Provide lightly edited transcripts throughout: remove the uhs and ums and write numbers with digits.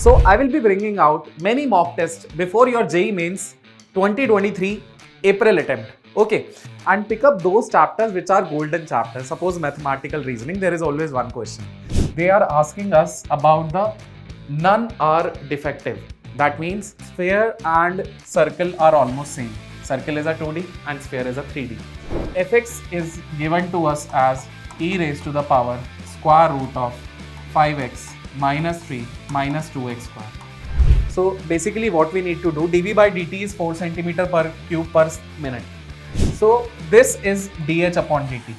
So I will be bringing out many mock tests before your JEE Mains 2023 April attempt. Okay, and pick up those chapters which are golden chapters. Suppose mathematical reasoning, there is always one question. They are asking us about the none are defective. That means sphere and circle are almost same. Circle is a 2D and sphere is a 3D. Fx is given to us as e raised to the power square root of 5x minus 3 minus 2x square. So basically what we need to do, dV by dt is 4 centimeter per cube per minute. So this is dH upon dt.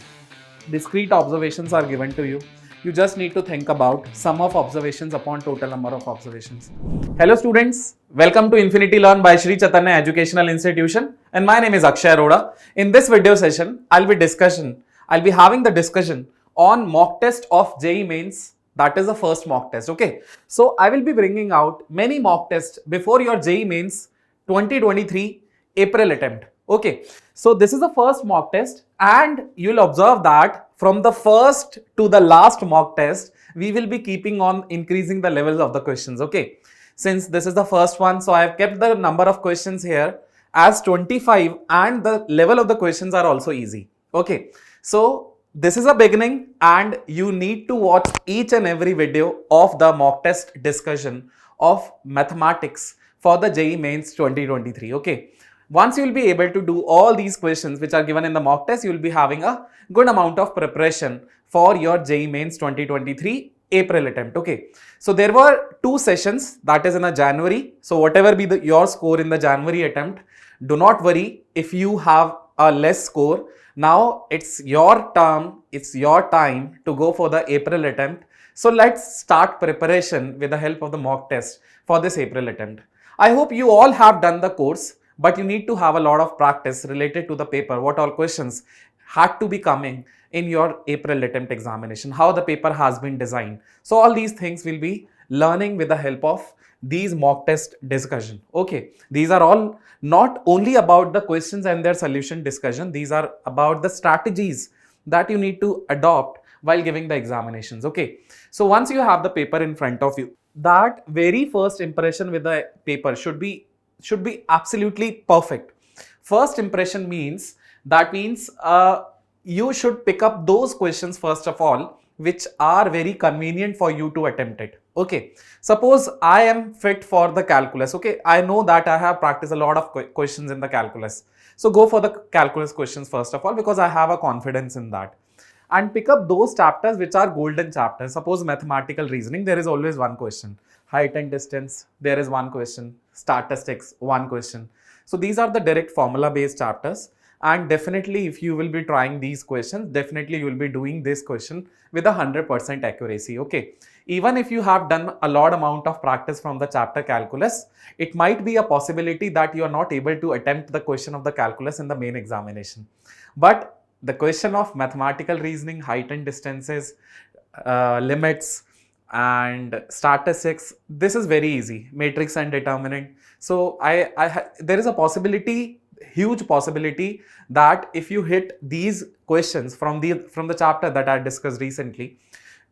Discrete observations are given to you. You just need to think about sum of observations upon total number of observations. Hello students, welcome to Infinity Learn by Sri Chaitanya Educational Institution, and my name is Akshay Arora. In this video session, I'll be having the discussion on mock test of JEE Mains. That is the first mock test, okay? So I will be bringing out many mock tests before your JEE Mains 2023 April attempt, okay? So this is the first mock test, and you'll observe that from the first to the last mock test, we will be keeping on increasing the levels of the questions, okay? Since this is the first one, so I have kept the number of questions here as 25, and the level of the questions are also easy, okay? So this is a beginning, and you need to watch each and every video of the mock test discussion of mathematics for the JEE Mains 2023, okay? Once you will be able to do all these questions which are given in the mock test, you will be having a good amount of preparation for your JEE Mains 2023 April attempt, okay? So there were two sessions, that is in a January. So whatever be your score in the January attempt, do not worry if you have a less score. Now it's your term, it's your time to go for the April attempt. So let's start preparation with the help of the mock test for this April attempt. I hope you all have done the course, but you need to have a lot of practice related to the paper, what all questions had to be coming in your April attempt examination, how the paper has been designed. So all these things will be learning with the help of these mock test discussion, okay? These are all not only about the questions and their solution discussion, these are about the strategies that you need to adopt while giving the examinations, okay? So once you have the paper in front of you, that very first impression with the paper should be absolutely perfect. First impression means, you should pick up those questions first of all which are very convenient for you to attempt it, okay? Suppose I am fit for the calculus, okay? I know that I have practiced a lot of questions in the calculus. So go for the calculus questions first of all, because I have a confidence in that. And pick up those chapters which are golden chapters. Suppose mathematical reasoning, there is always one question. Height and distance, there is one question. Statistics, one question. So these are the direct formula based chapters. And definitely if you will be trying these questions, definitely you will be doing this question with 100% accuracy, okay? Even if you have done a lot amount of practice from the chapter calculus, it might be a possibility that you are not able to attempt the question of the calculus in the main examination. But the question of mathematical reasoning, height and distances, limits and statistics, this is very easy. Matrix and determinant. So there is a possibility, huge possibility, that if you hit these questions from the chapter that I discussed recently,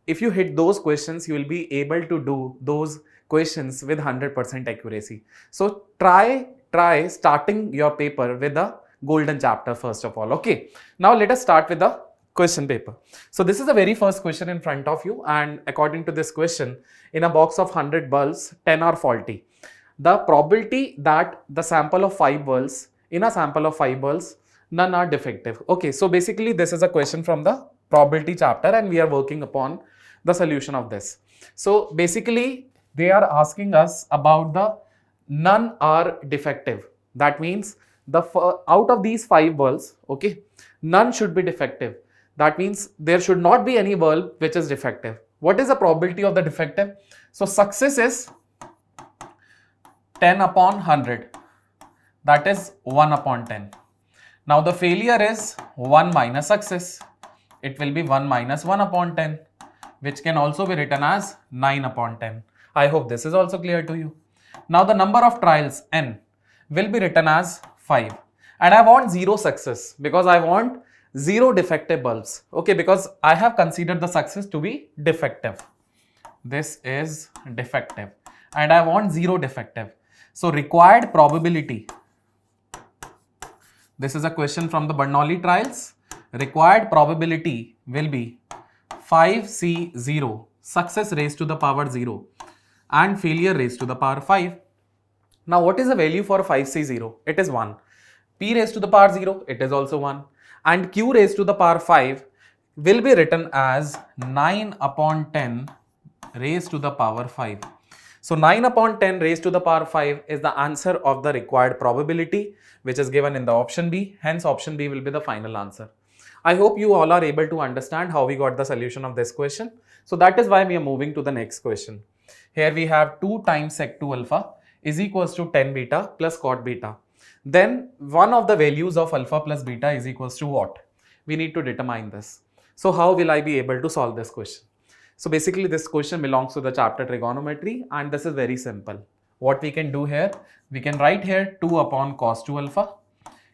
if you hit those questions, you will be able to do those questions with 100% accuracy. So try starting your paper with the golden chapter first of all, okay? Now let us start with the question paper. So this is the very first question in front of you, and according to this question, in a box of 100 bulbs, 10 are faulty. The probability that the sample of 5 bulbs, in a sample of 5 bulbs, none are defective. Okay, so basically this is a question from the probability chapter, and we are working upon the solution of this. So basically they are asking us about the none are defective. That means out of these 5 bulbs, okay, none should be defective. That means there should not be any bulb which is defective. What is the probability of the defective? So success is 10 upon 100. That is 1 upon 10. Now the failure is 1 minus success. It will be 1 minus 1 upon 10, which can also be written as 9 upon 10. I hope this is also clear to you. Now the number of trials, n, will be written as 5. And I want 0 success because I want 0 defective bulbs. Okay, because I have considered the success to be defective. This is defective. and I want 0 defective. So required probability. This is a question from the Bernoulli trials. Required probability will be 5C0, success raised to the power 0 and failure raised to the power 5. Now what is the value for 5C0? It is 1. P raised to the power 0, it is also 1. And Q raised to the power 5 will be written as 9 upon 10 raised to the power 5. So 9 upon 10 raised to the power 5 is the answer of the required probability, which is given in the option B. Hence option B will be the final answer. I hope you all are able to understand how we got the solution of this question. So that is why we are moving to the next question. Here we have 2 times sec 2 alpha is equals to 10 beta plus cot beta. Then one of the values of alpha plus beta is equals to what? We need to determine this. So how will I be able to solve this question? So basically this question belongs to the chapter trigonometry, and this is very simple. What we can do here, we can write here 2 upon cos 2 alpha.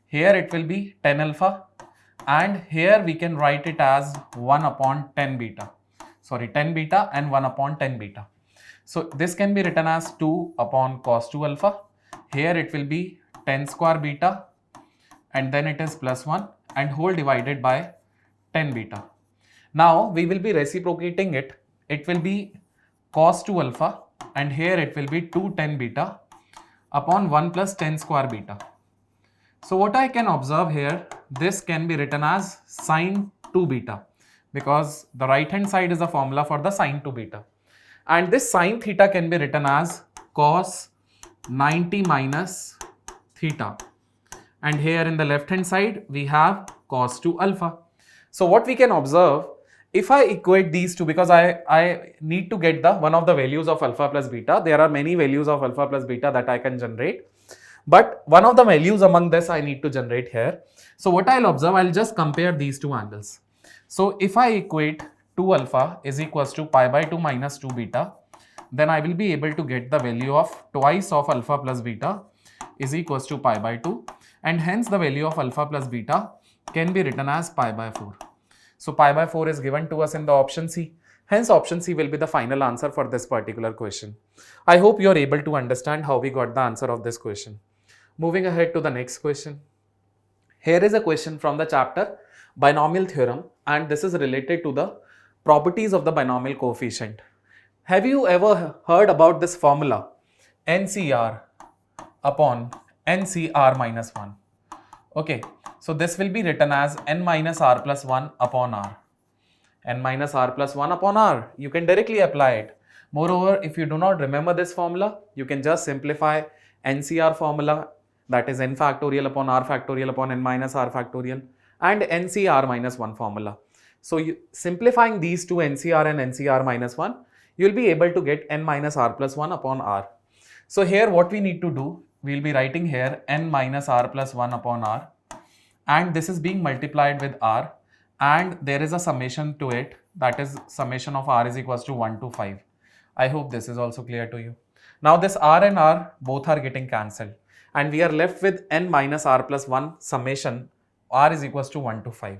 Here it will be 10 alpha, and here we can write it as 1 upon 10 beta. Sorry, 10 beta and 1 upon 10 beta. So this can be written as 2 upon cos 2 alpha. Here it will be 10 square beta, and then it is plus 1 and whole divided by 10 beta. Now we will be reciprocating it. It will be cos 2 alpha, and here it will be 2 10 beta upon 1 plus 10 square beta. So what I can observe here, this can be written as sine 2 beta, because the right hand side is a formula for the sine 2 beta. And this sine theta can be written as cos 90 minus theta. And here in the left hand side, we have cos 2 alpha. So what we can observe, if I equate these two, because I need to get the one of the values of alpha plus beta. There are many values of alpha plus beta that I can generate, but one of the values among this I need to generate here. So what I'll observe, I'll just compare these two angles. So if I equate 2 alpha is equals to pi by 2 minus 2 beta, then I will be able to get the value of twice of alpha plus beta is equals to pi by 2, and hence the value of alpha plus beta can be written as pi by 4. So pi by 4 is given to us in the option C. Hence option C will be the final answer for this particular question. I hope you are able to understand how we got the answer of this question. Moving ahead to the next question. Here is a question from the chapter binomial theorem, and this is related to the properties of the binomial coefficient. Have you ever heard about this formula? NCR upon NCR minus 1. Okay, so this will be written as n minus r plus 1 upon r. N minus r plus 1 upon r. You can directly apply it. Moreover, if you do not remember this formula, you can just simplify NCR formula, that is n factorial upon r factorial upon n minus r factorial, and NCR minus 1 formula. So simplifying these two, NCR and NCR minus 1, you will be able to get n minus r plus 1 upon r. So here what we need to do, we will be writing here n minus r plus 1 upon r, and this is being multiplied with r, and there is a summation to it, that is summation of r is equals to 1 to 5. I hope this is also clear to you. Now this r and r both are getting cancelled, and we are left with n minus r plus 1 summation r is equals to 1 to 5.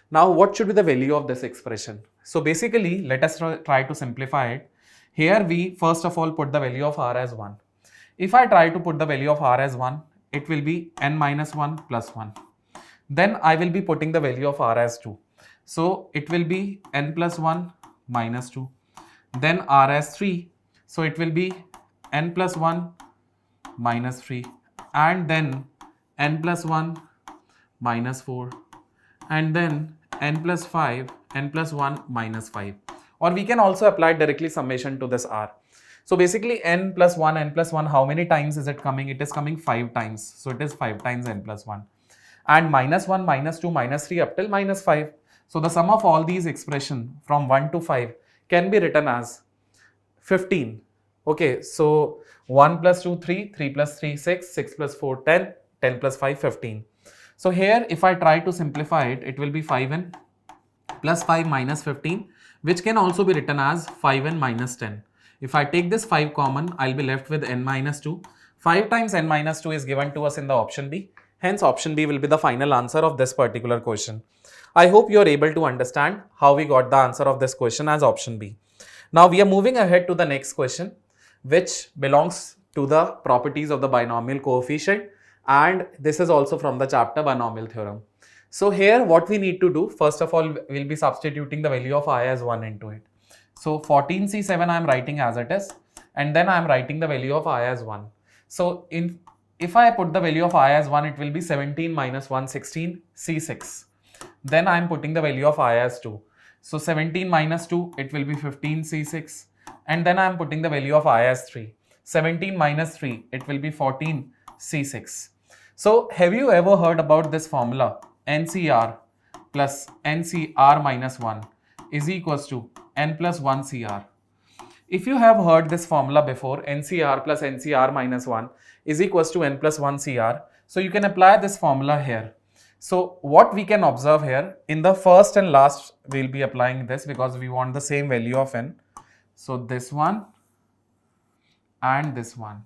Now what should be the value of this expression? So basically let us try to simplify it. Here we first of all put the value of r as 1. If I try to put the value of r as 1, it will be n minus 1 plus 1. Then I will be putting the value of r as 2. So it will be n plus 1 minus 2. Then r as 3. So it will be n plus 1 minus 3. And then n plus 1 minus 4. And then n plus 5, n plus 1 minus 5. Or we can also apply directly summation to this r. So basically n plus 1, how many times is it coming? It is coming 5 times. So it is 5 times n plus 1. And minus 1, minus 2, minus 3 up till minus 5. So the sum of all these expressions from 1 to 5 can be written as 15. Okay, so 1 plus 2, 3, 3 plus 3, 6, 6 plus 4, 10, 10 plus 5, 15. So here if I try to simplify it, it will be 5n plus 5 minus 15, which can also be written as 5n minus 10. If I take this 5 common, I'll be left with n minus 2. 5 times n minus 2 is given to us in the option B. Hence option B will be the final answer of this particular question. I hope you are able to understand how we got the answer of this question as option B. Now we are moving ahead to the next question. which belongs to the properties of the binomial coefficient, and this is also from the chapter binomial theorem. So here what we need to do, first of all, we'll be substituting the value of I as 1 into it. So 14C7 I am writing as it is, and then I am writing the value of I as 1. So if I put the value of I as 1, it will be 17 minus 1, 16, C6. Then I am putting the value of I as 2. So 17 minus 2, it will be 15 C6. And then I am putting the value of I as 3. 17 minus 3, it will be 14 C6. So have you ever heard about this formula? NCR plus NCR minus 1 is equals to N plus 1 CR. If you have heard this formula before, NCR plus NCR minus 1 is equals to N plus 1 CR. So you can apply this formula here. So what we can observe here, in the first and last, we'll be applying this because we want the same value of N. So this one and this one.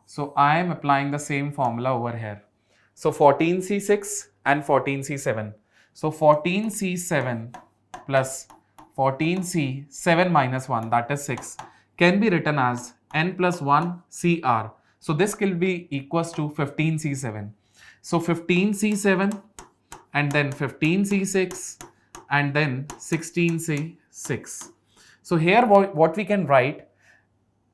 So I am applying the same formula over here. So 14C6 and 14C7. So 14C7 plus 14C7 minus 1, that is 6, can be written as N plus 1 CR. So this will be equals to 15C7. So 15C7 and then 15C6 and then 16C6. So here what we can write,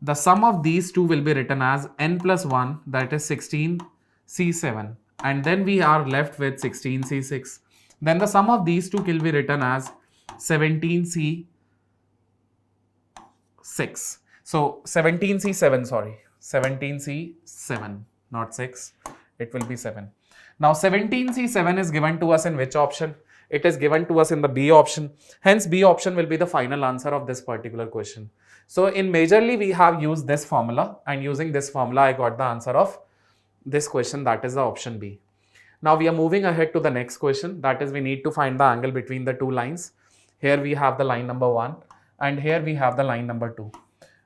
the sum of these two will be written as N plus 1, that is 16C7, and then we are left with 16C6. Then the sum of these two will be written as 17C6. So 17C7, sorry, 17C7, not 6, it will be 7. Now 17C7 is given to us in which option? It is given to us in the B option. Hence B option will be the final answer of this particular question. So in majorly we have used this formula, and using this formula I got the answer of this question, that is the option B. Now we are moving ahead to the next question, that is we need to find the angle between the two lines. Here we have the line number 1 and here we have the line number 2.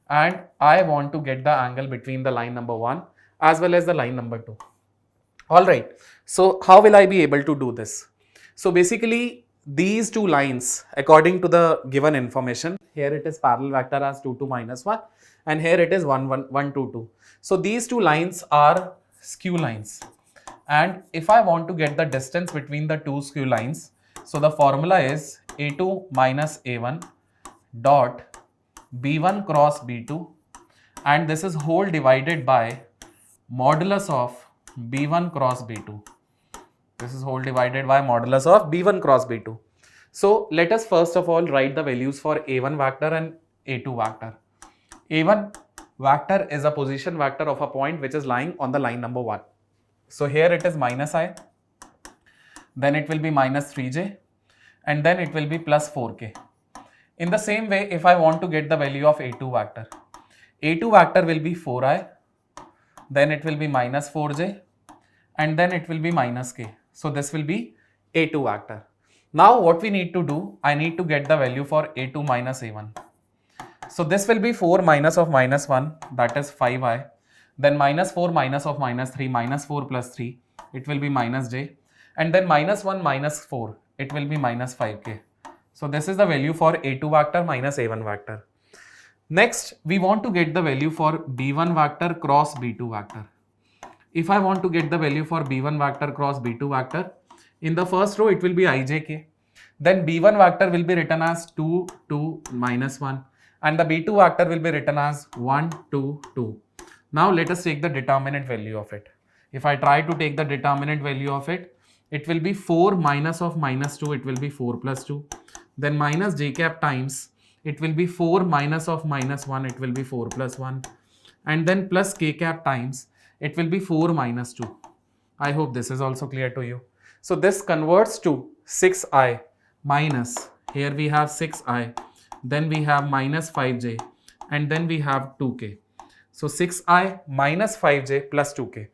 And I want to get the angle between the line number 1 as well as the line number 2. Alright, so how will I be able to do this? So basically these two lines, according to the given information, here it is parallel vector as 2, 2, minus 1, and here it is 1, 1, 1, 2, 2. So these two lines are skew lines. And if I want to get the distance between the two skew lines, so the formula is A2 minus A1 dot B1 cross B2, and this is whole divided by modulus of B1 cross B2. This is whole divided by modulus of B1 cross B2. So let us first of all write the values for A1 vector and A2 vector. A1 vector is a position vector of a point which is lying on the line number 1. So here it is minus I, then it will be minus 3j, and then it will be plus 4k. In the same way, if I want to get the value of A2 vector, A2 vector will be 4i, then it will be minus 4j, and then it will be minus k. So this will be A2 vector. Now what we need to do, I need to get the value for A2 minus A1. So this will be 4 minus of minus 1, that is 5i. Then minus 4 minus of minus 3, minus 4 plus 3, it will be minus j. And then minus 1 minus 4, it will be minus 5k. So this is the value for A2 vector minus A1 vector. Next, we want to get the value for B1 vector cross B2 vector. If I want to get the value for B1 vector cross B2 vector, in the first row it will be ijk. Then B1 vector will be written as 2, 2, minus 1. And the B2 vector will be written as 1, 2, 2. Now let us take the determinant value of it. If I try to take the determinant value of it, it will be 4 minus of minus 2, it will be 4 plus 2. Then minus j cap times, it will be 4 minus of minus 1, it will be 4 plus 1. And then plus k cap times, it will be 4 minus 2. I hope this is also clear to you. So this converts to 6i minus, here we have 6i, then we have minus 5j, and then we have 2k. So 6i minus 5j plus 2k.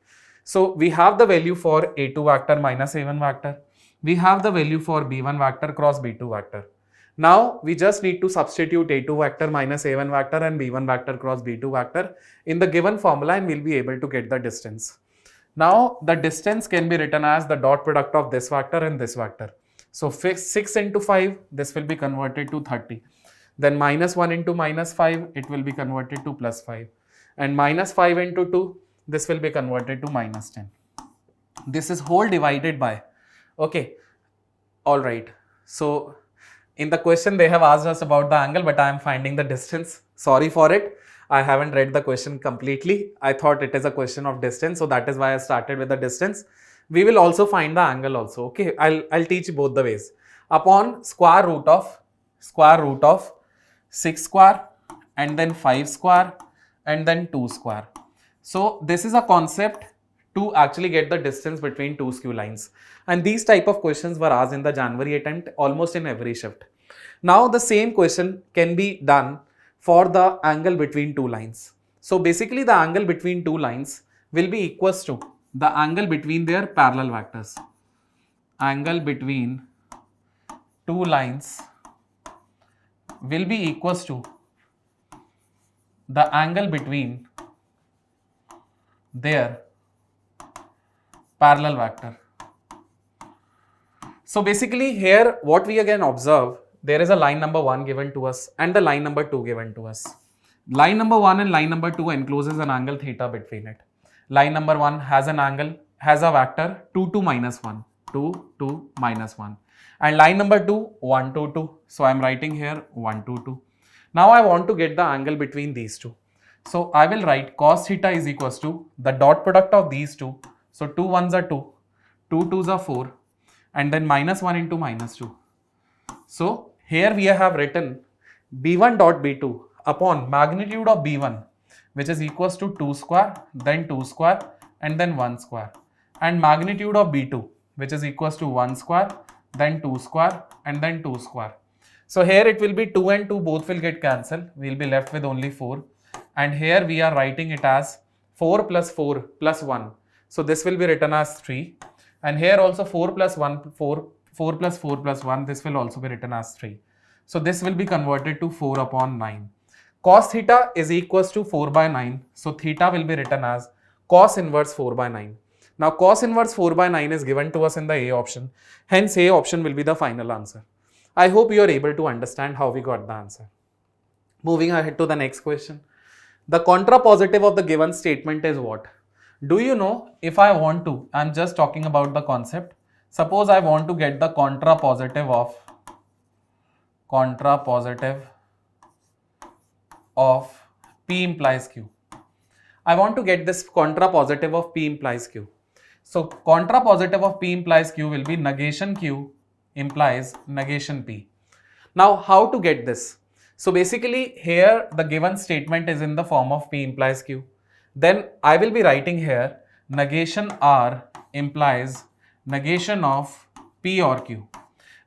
So we have the value for A2 vector minus A1 vector. We have the value for B1 vector cross B2 vector. Now we just need to substitute A2 vector minus A1 vector and B1 vector cross B2 vector in the given formula, and we'll be able to get the distance. Now the distance can be written as the dot product of this vector and this vector. So 6 into 5, this will be converted to 30. Then minus 1 into minus 5, it will be converted to plus 5. And minus 5 into 2, this will be converted to minus 10. This is whole divided by, okay, alright. So in the question they have asked us about the angle, but I am finding the distance. Sorry for it. I haven't read the question completely. I thought it is a question of distance, so that is why I started with the distance. We will also find the angle also. Okay, I'll teach both the ways. Upon square root of 6 square and then 5 square and then 2 square. So this is a concept to actually get the distance between two skew lines. And these type of questions were asked in the January attempt almost in every shift. Now the same question can be done for the angle between two lines. So basically the angle between two lines will be equals to the angle between their parallel vectors. Angle between two lines will be equals to the angle between their parallel vector. So basically here what we again observe, there is a line number 1 given to us and the line number 2 given to us. Line number 1 and line number 2 encloses an angle theta between it. Line number 1 has an angle, has a vector 2, 2, minus 1, 2, 2, minus 1. And line number 2, 1, 2, 2. So I am writing here 1, 2, 2. Now I want to get the angle between these two. So I will write cos theta is equals to the dot product of these two. So 2 1s are 2, 2 2s are 4, and then minus 1 into minus 2. So here we have written b1 dot b2 upon magnitude of b1, which is equals to 2 square, then 2 square, and then 1 square, and magnitude of b2, which is equals to 1 square, then 2 square, and then 2 square. So here it will be 2 and 2 both will get cancelled. We will be left with only 4. And here we are writing it as 4 plus 4 plus 1. So this will be written as 3. And here also 4 plus 1, 4 plus 4 plus 1, this will also be written as 3. So this will be converted to 4 upon 9. Cos theta is equals to 4 by 9. So theta will be written as cos inverse 4 by 9. Now cos inverse 4 by 9 is given to us in the A option. Hence A option will be the final answer. I hope you are able to understand how we got the answer. Moving ahead to the next question. The contrapositive of the given statement is what? Do you know, if I want to, I'm just talking about the concept. Suppose I want to get the contrapositive of P implies Q. I want to get this contrapositive of P implies Q. So contrapositive of P implies Q will be negation Q implies negation P. Now how to get this? So basically here the given statement is in the form of P implies Q. Then I will be writing here negation R implies negation of P or Q.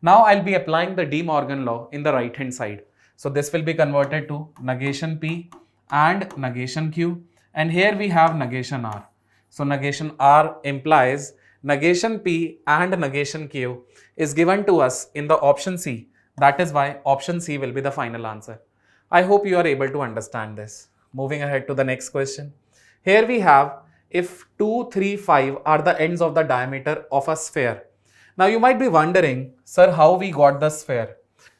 Now I'll be applying the De Morgan law in the right hand side. So this will be converted to negation P and negation Q, and here we have negation R. So negation R implies negation P and negation Q is given to us in the option C. That is why option C will be the final answer. I hope you are able to understand this. Moving ahead to the next question. Here we have if 2, 3, 5 are the ends of the diameter of a sphere. Now you might be wondering, sir, how we got the sphere?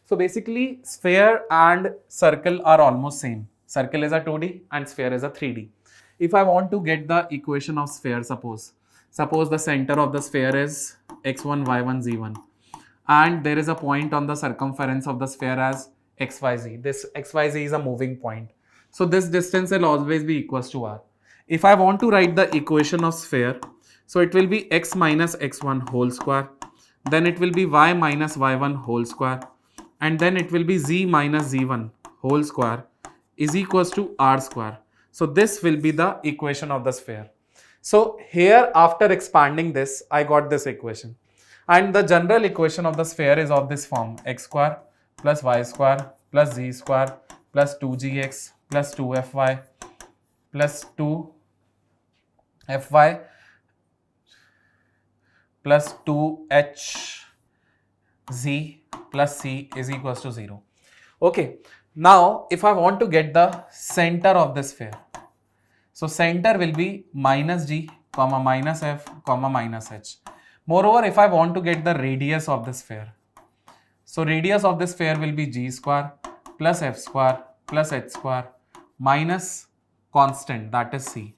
So basically sphere and circle are almost same. Circle is a 2D and sphere is a 3D. If I want to get the equation of sphere, suppose the center of the sphere is x1, y1, z1, and there is a point on the circumference of the sphere as xyz. This xyz is a moving point. So this distance will always be equals to r. If I want to write the equation of sphere, so it will be x minus x1 whole square, then it will be y minus y1 whole square, and then it will be z minus z1 whole square is equals to r square. So this will be the equation of the sphere. So here after expanding this, I got this equation. And the general equation of the sphere is of this form: x square plus y square plus z square plus 2gx plus 2fy plus 2fy plus 2hz plus c is equals to 0. Okay. Now, if I want to get the center of the sphere, so center will be minus g, comma minus f, comma minus h. Moreover, if I want to get the radius of the sphere, so radius of the sphere will be g square plus f square plus h square minus constant, that is c.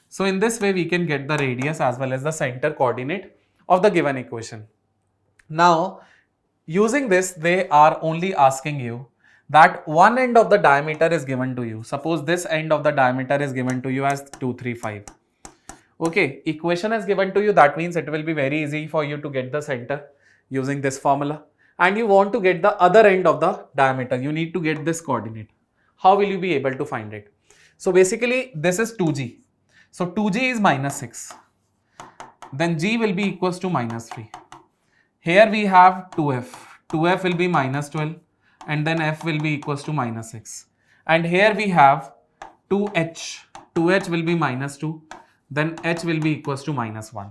So in this way we can get the radius as well as the center coordinate of the given equation. Now using this, they are only asking you that one end of the diameter is given to you. Suppose this end of the diameter is given to you as 235. Okay, equation is given to you, that means it will be very easy for you to get the center using this formula. And you want to get the other end of the diameter, you need to get this coordinate. How will you be able to find it? So basically this is 2g. So 2g is minus 6. Then g will be equals to minus 3. Here we have 2f. 2f will be minus 12 and then f will be equals to minus 6. And here we have 2h. 2h will be minus 2. Then h will be equals to minus 1.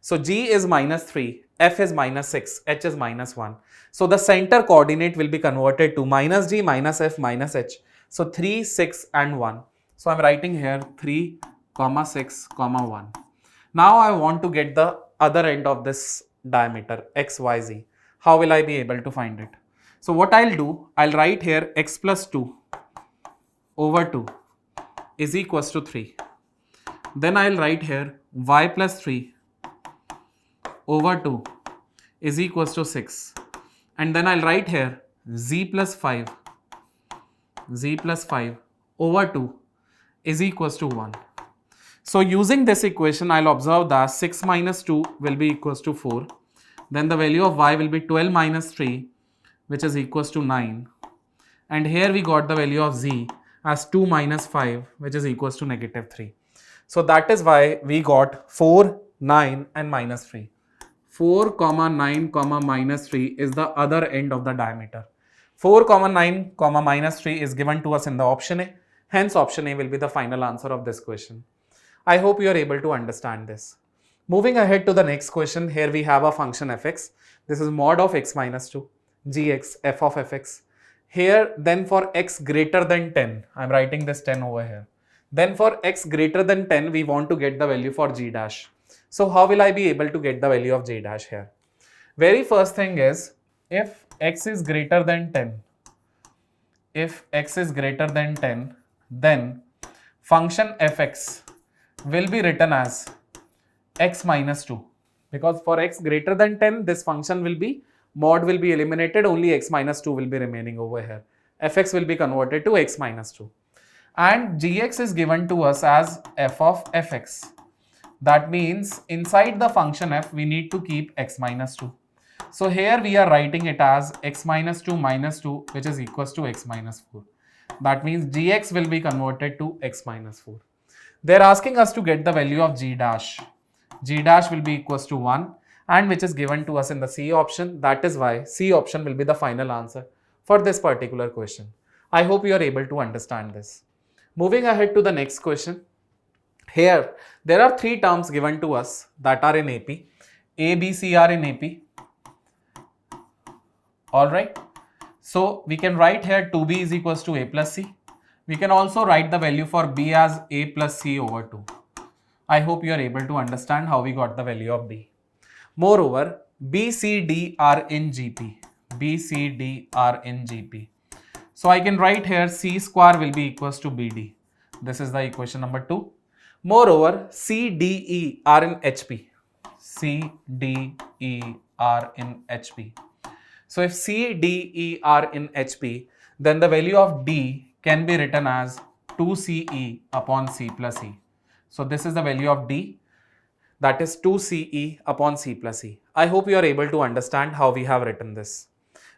So g is minus 3, f is minus 6, h is minus 1. So the center coordinate will be converted to minus g, minus f, minus h. So 3, 6 and 1. So I am writing here 3, 6, 1. Now I want to get the other end of this diameter x, y, z. How will I be able to find it? So what I'll do, I'll write here x plus 2 over 2 is equals to 3. Then I'll write here y plus 3 over 2 is equals to 6. And then I'll write here z plus 5 over 2 is equals to 1. So using this equation, I'll observe that 6 minus 2 will be equals to 4. Then the value of y will be 12 minus 3, which is equals to 9. And here we got the value of z as 2 minus 5, which is equals to negative 3. So that is why we got 4, 9 and minus 3. 4, 9, minus 3 is the other end of the diameter. 4, 9, minus 3 is given to us in the option A. Hence option A will be the final answer of this question. I hope you are able to understand this. Moving ahead to the next question, here we have a function fx. This is mod of x minus 2, gx, f of fx. Here then for x greater than 10, I am writing this 10 over here. Then for x greater than 10, we want to get the value for g dash. So how will I be able to get the value of g dash here? Very first thing is, if x is greater than 10, then function fx will be written as x minus 2. Because for x greater than 10, this function will be, mod will be eliminated, only x minus 2 will be remaining over here. Fx will be converted to x minus 2. And gx is given to us as f of fx. That means inside the function f, we need to keep x minus 2. So here we are writing it as x minus 2 minus 2, which is equals to x minus 4. That means gx will be converted to x minus 4. They are asking us to get the value of g dash. G dash will be equals to 1 and which is given to us in the C option. That is why C option will be the final answer for this particular question. I hope you are able to understand this. Moving ahead to the next question. Here, there are three terms given to us that are in AP. A, B, C are in AP. Alright. So, we can write here 2B is equals to A plus C. We can also write the value for B as A plus C over 2. I hope you are able to understand how we got the value of B. Moreover, B, C, D are in GP. B, C, D are in GP. So I can write here C square will be equals to BD. This is the equation number 2. Moreover, C, D, E are in HP. C, D, E are in HP. So if C, D, E are in HP, then the value of D can be written as 2CE upon C plus E. So this is the value of D, that is 2CE upon C plus E. I hope you are able to understand how we have written this.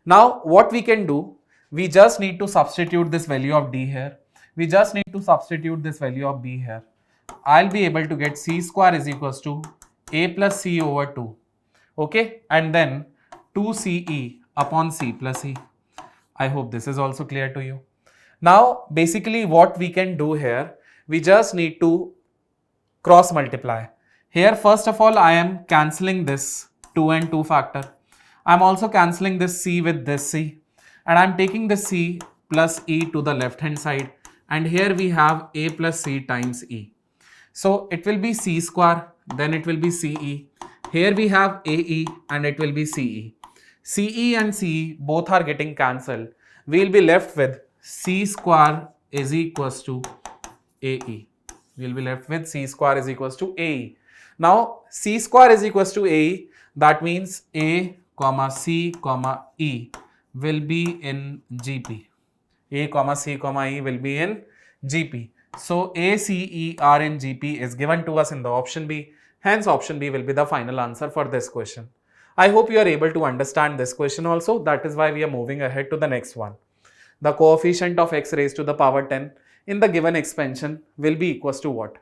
Now what we can do, we just need to substitute this value of D here. We just need to substitute this value of B here. I'll be able to get C square is equals to A plus C over 2. Okay, and then 2CE upon C plus E. I hope this is also clear to you. Now basically what we can do here, we just need to cross multiply. Here first of all I am cancelling this 2 and 2 factor. I am also cancelling this C with this C, and I am taking the C plus E to the left hand side, and here we have A plus C times E. So it will be C square, then it will be CE. Here we have AE and it will be CE. CE and CE both are getting cancelled. We will be left with C square is equals to AE. We'll be left with C square is equals to AE. Now, C square is equals to AE. That means A, comma C, comma E will be in GP. A, comma C, comma E will be in GP. So, A, C, E are in GP is given to us in the option B. Hence, option B will be the final answer for this question. I hope you are able to understand this question also. That is why we are moving ahead to the next one. The coefficient of x raised to the power 10 in the given expansion will be equals to what?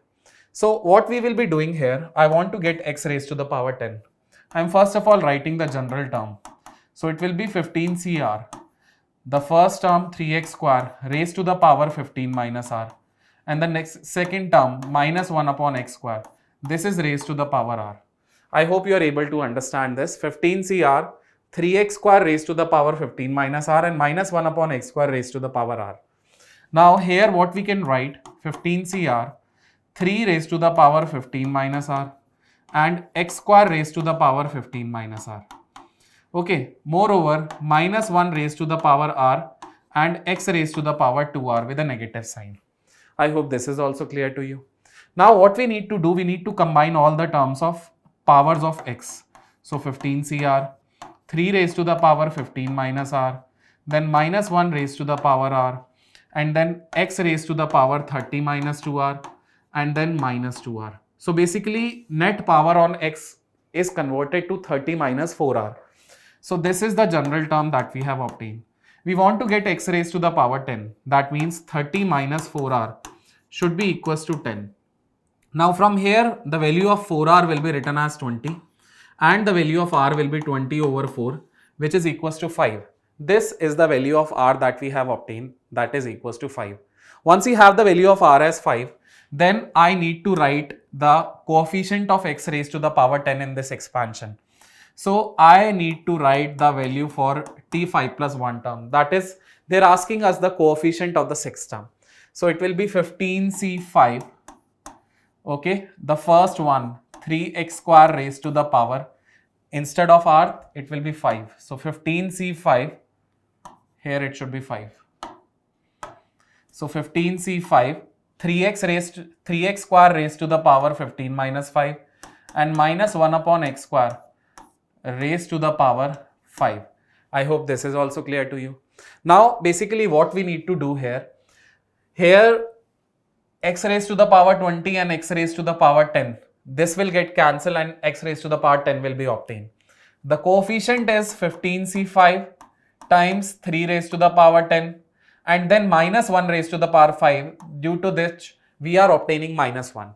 So what we will be doing here, I want to get x raised to the power 10. I am first of all writing the general term. So it will be 15 CR. The first term 3x square raised to the power 15 minus r. And the next second term minus 1 upon x square. This is raised to the power r. I hope you are able to understand this. 15 CR, 3x square raised to the power 15 minus r and minus 1 upon x square raised to the power r. Now here what we can write, 15 CR, 3 raised to the power 15 minus r and x square raised to the power 15 minus r. Okay, moreover, minus 1 raised to the power r and x raised to the power 2r with a negative sign. I hope this is also clear to you. Now what we need to do, we need to combine all the terms of powers of x. So 15 CR, 3 raised to the power 15 minus r, then minus 1 raised to the power r, and then x raised to the power 30 minus 2r, and then minus 2r. So basically net power on x is converted to 30 minus 4r. So this is the general term that we have obtained. We want to get x raised to the power 10. That means 30 minus 4r should be equals to 10. Now from here, the value of 4r will be written as 20 and the value of r will be 20 over 4, which is equals to 5. This is the value of r that we have obtained, that is equals to 5. Once we have the value of r as 5, then I need to write the coefficient of x raised to the power 10 in this expansion. So I need to write the value for t5 plus 1 term. That is, they're asking us the coefficient of the sixth term. So it will be 15c5. Okay, the first one 3x square raised to the power, instead of r it will be 5. So 15c5, here it should be 5. So 15c5, 3x square raised to the power 15 minus 5 and minus 1 upon x square raised to the power 5. I hope this is also clear to you. Now basically what we need to do here x raised to the power 20 and x raised to the power 10. This will get cancelled and x raised to the power 10 will be obtained. The coefficient is 15c5 times 3 raised to the power 10 and then minus 1 raised to the power 5. Due to this, we are obtaining minus 1.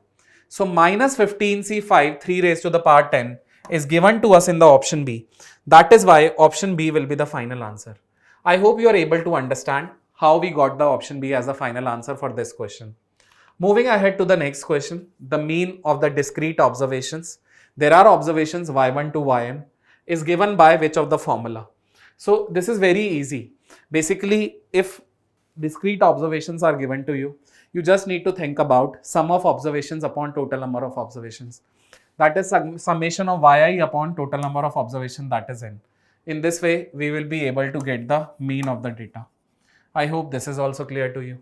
So minus 15c5, 3 raised to the power 10 is given to us in the option B. That is why option B will be the final answer. I hope you are able to understand how we got the option B as the final answer for this question. Moving ahead to the next question, the mean of the discrete observations. There are observations y1 to yn is given by which of the formula? So this is very easy. Basically, if discrete observations are given to you, you just need to think about sum of observations upon total number of observations. That is summation of yi upon total number of observations, that is n. In this way, we will be able to get the mean of the data. I hope this is also clear to you.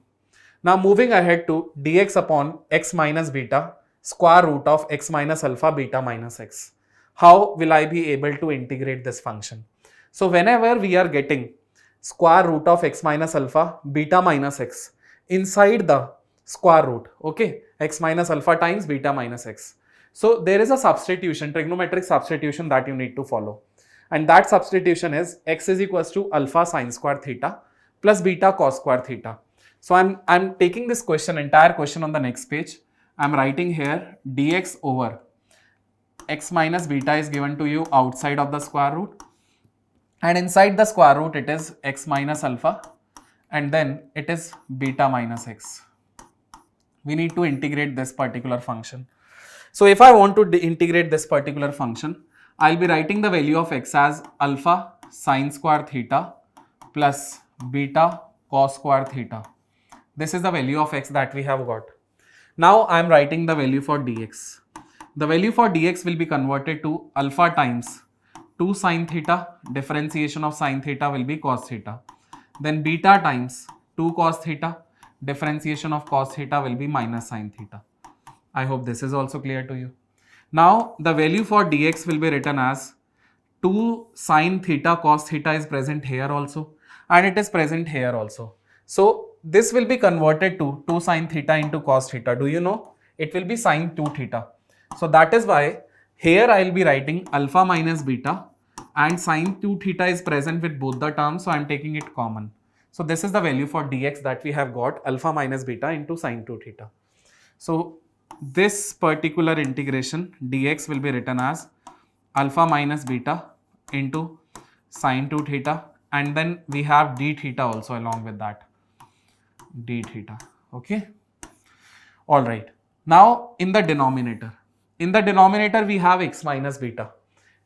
Now moving ahead to dx upon x minus beta square root of x minus alpha beta minus x. How will I be able to integrate this function? So whenever we are getting square root of x minus alpha beta minus x inside the square root, okay, x minus alpha times beta minus x. So there is a substitution, trigonometric substitution that you need to follow. And that substitution is x is equals to alpha sine square theta plus beta cos square theta. So I'm taking this question, entire question on the next page. I'm writing here dx over x minus beta is given to you outside of the square root. And inside the square root it is x minus alpha and then it is beta minus x. We need to integrate this particular function. So if I want to integrate this particular function, I'll be writing the value of x as alpha sine square theta plus beta cos square theta. This is the value of x that we have got. Now I am writing the value for dx. The value for dx will be converted to alpha times 2 sine theta, differentiation of sine theta will be cos theta. Then beta times 2 cos theta. Differentiation of cos theta will be minus sin theta. I hope this is also clear to you. Now the value for dx will be written as 2 sin theta cos theta is present here also and it is present here also. So this will be converted to 2 sin theta into cos theta. Do you know? It will be sin 2 theta. So that is why here I will be writing alpha minus beta and sin 2 theta is present with both the terms. So I am taking it common. So this is the value for dx that we have got, alpha minus beta into sin 2 theta. So this particular integration dx will be written as alpha minus beta into sin 2 theta, and then we have d theta also along with that, d theta. Okay. All right. Now in the denominator we have x minus beta.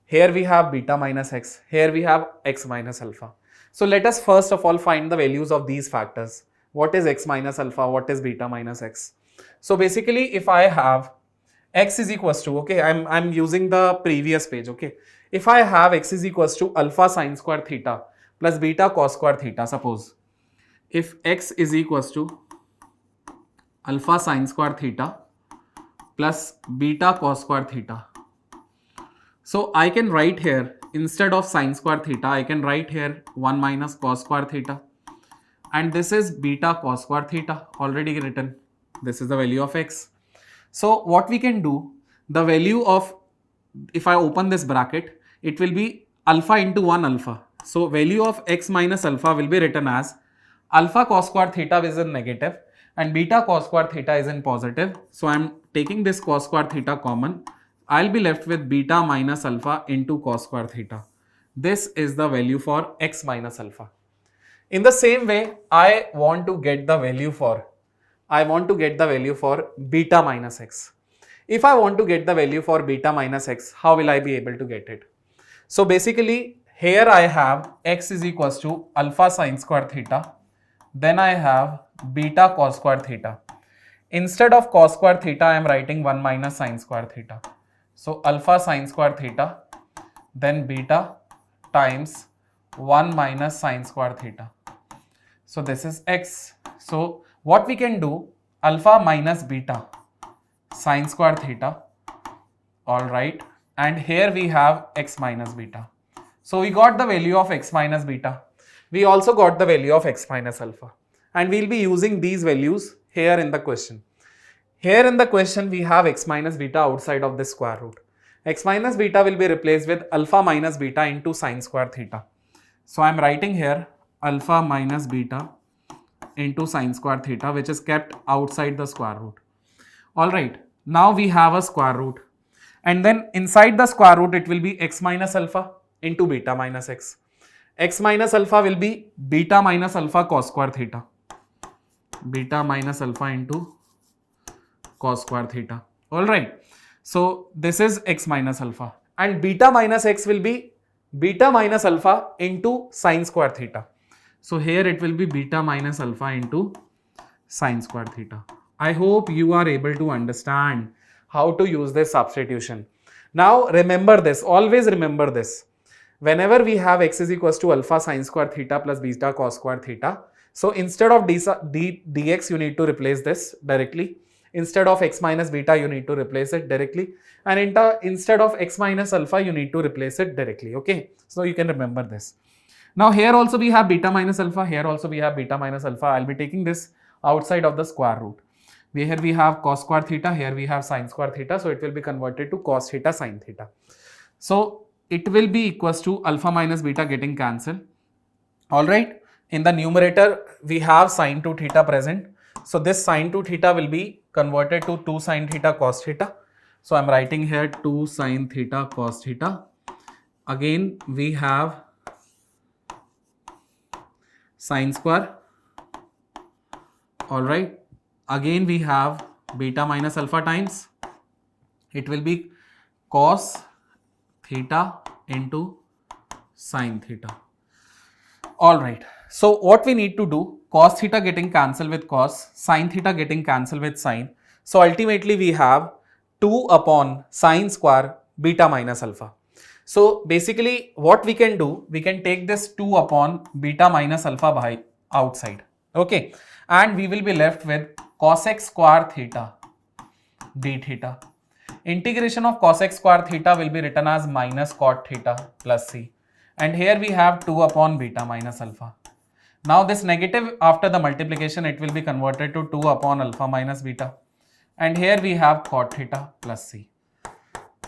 Here we have beta minus x. Here we have x minus alpha. So let us first of all find the values of these factors. What is x minus alpha? What is beta minus x? So basically if I have x is equals to, okay, I'm using the previous page, okay. If I have x is equals to alpha sin square theta plus beta cos square theta, suppose if x is equals to alpha sin square theta plus beta cos square theta. So I can write here, instead of sin square theta, I can write here 1 minus cos square theta, and this is beta cos square theta already written. This is the value of x. So what we can do, the value of, if I open this bracket, it will be alpha into 1 alpha. So value of x minus alpha will be written as alpha cos square theta is in negative and beta cos square theta is in positive. So I am taking this cos square theta common. I will be left with beta minus alpha into cos square theta. This is the value for x minus alpha. In the same way, I want to get the value for beta minus x. If I want to get the value for beta minus x, how will I be able to get it? So basically here I have x is equals to alpha sin square theta, then I have beta cos square theta. Instead of cos square theta, I am writing 1 minus sin square theta. So alpha sin square theta, then beta times 1 minus sin square theta. So this is x. So what we can do, alpha minus beta sin square theta, all right, and here we have x minus beta. So we got the value of x minus beta. We also got the value of x minus alpha, and we'll be using these values here in the question. Here in the question we have x minus beta outside of the square root. X minus beta will be replaced with alpha minus beta into sin square theta. So I am writing here alpha minus beta into sin square theta, which is kept outside the square root. All right, now we have a square root, and then inside the square root it will be x minus alpha into beta minus x. X minus alpha will be beta minus alpha cos square theta, beta minus alpha into cos square theta. All right, so this is x minus alpha, and beta minus x will be beta minus alpha into sin square theta. So here it will be beta minus alpha into sin square theta. I hope you are able to understand how to use this substitution. Now remember this, always remember this. Whenever we have x is equals to alpha sin square theta plus beta cos square theta, so instead of dx you need to replace this directly. Instead of x minus beta you need to replace it directly, and instead of x minus alpha you need to replace it directly. Okay, so you can remember this. Now here also we have beta minus alpha, here also we have beta minus alpha. I'll be taking this outside of the square root. Here we have cos square theta, here we have sin square theta, so it will be converted to cos theta sin theta. So it will be equals to alpha minus beta getting cancelled. All right, in the numerator we have sin 2 theta present. So this sin 2 theta will be converted to 2 sin theta cos theta. So I'm writing here 2 sin theta cos theta. Again we have sin square. All right, again we have beta minus alpha times, it will be cos theta into sin theta. All right, so what we need to do, cos theta getting cancelled with cos, sin theta getting cancelled with sin. So ultimately we have 2 upon sin square beta minus alpha. So basically what we can do, we can take this 2 upon beta minus alpha by outside. Okay, and we will be left with cos x square theta d theta. Integration of cos x square theta will be written as minus cot theta plus c. And here we have 2 upon beta minus alpha. Now this negative after the multiplication, it will be converted to 2 upon alpha minus beta. And here we have cot theta plus c.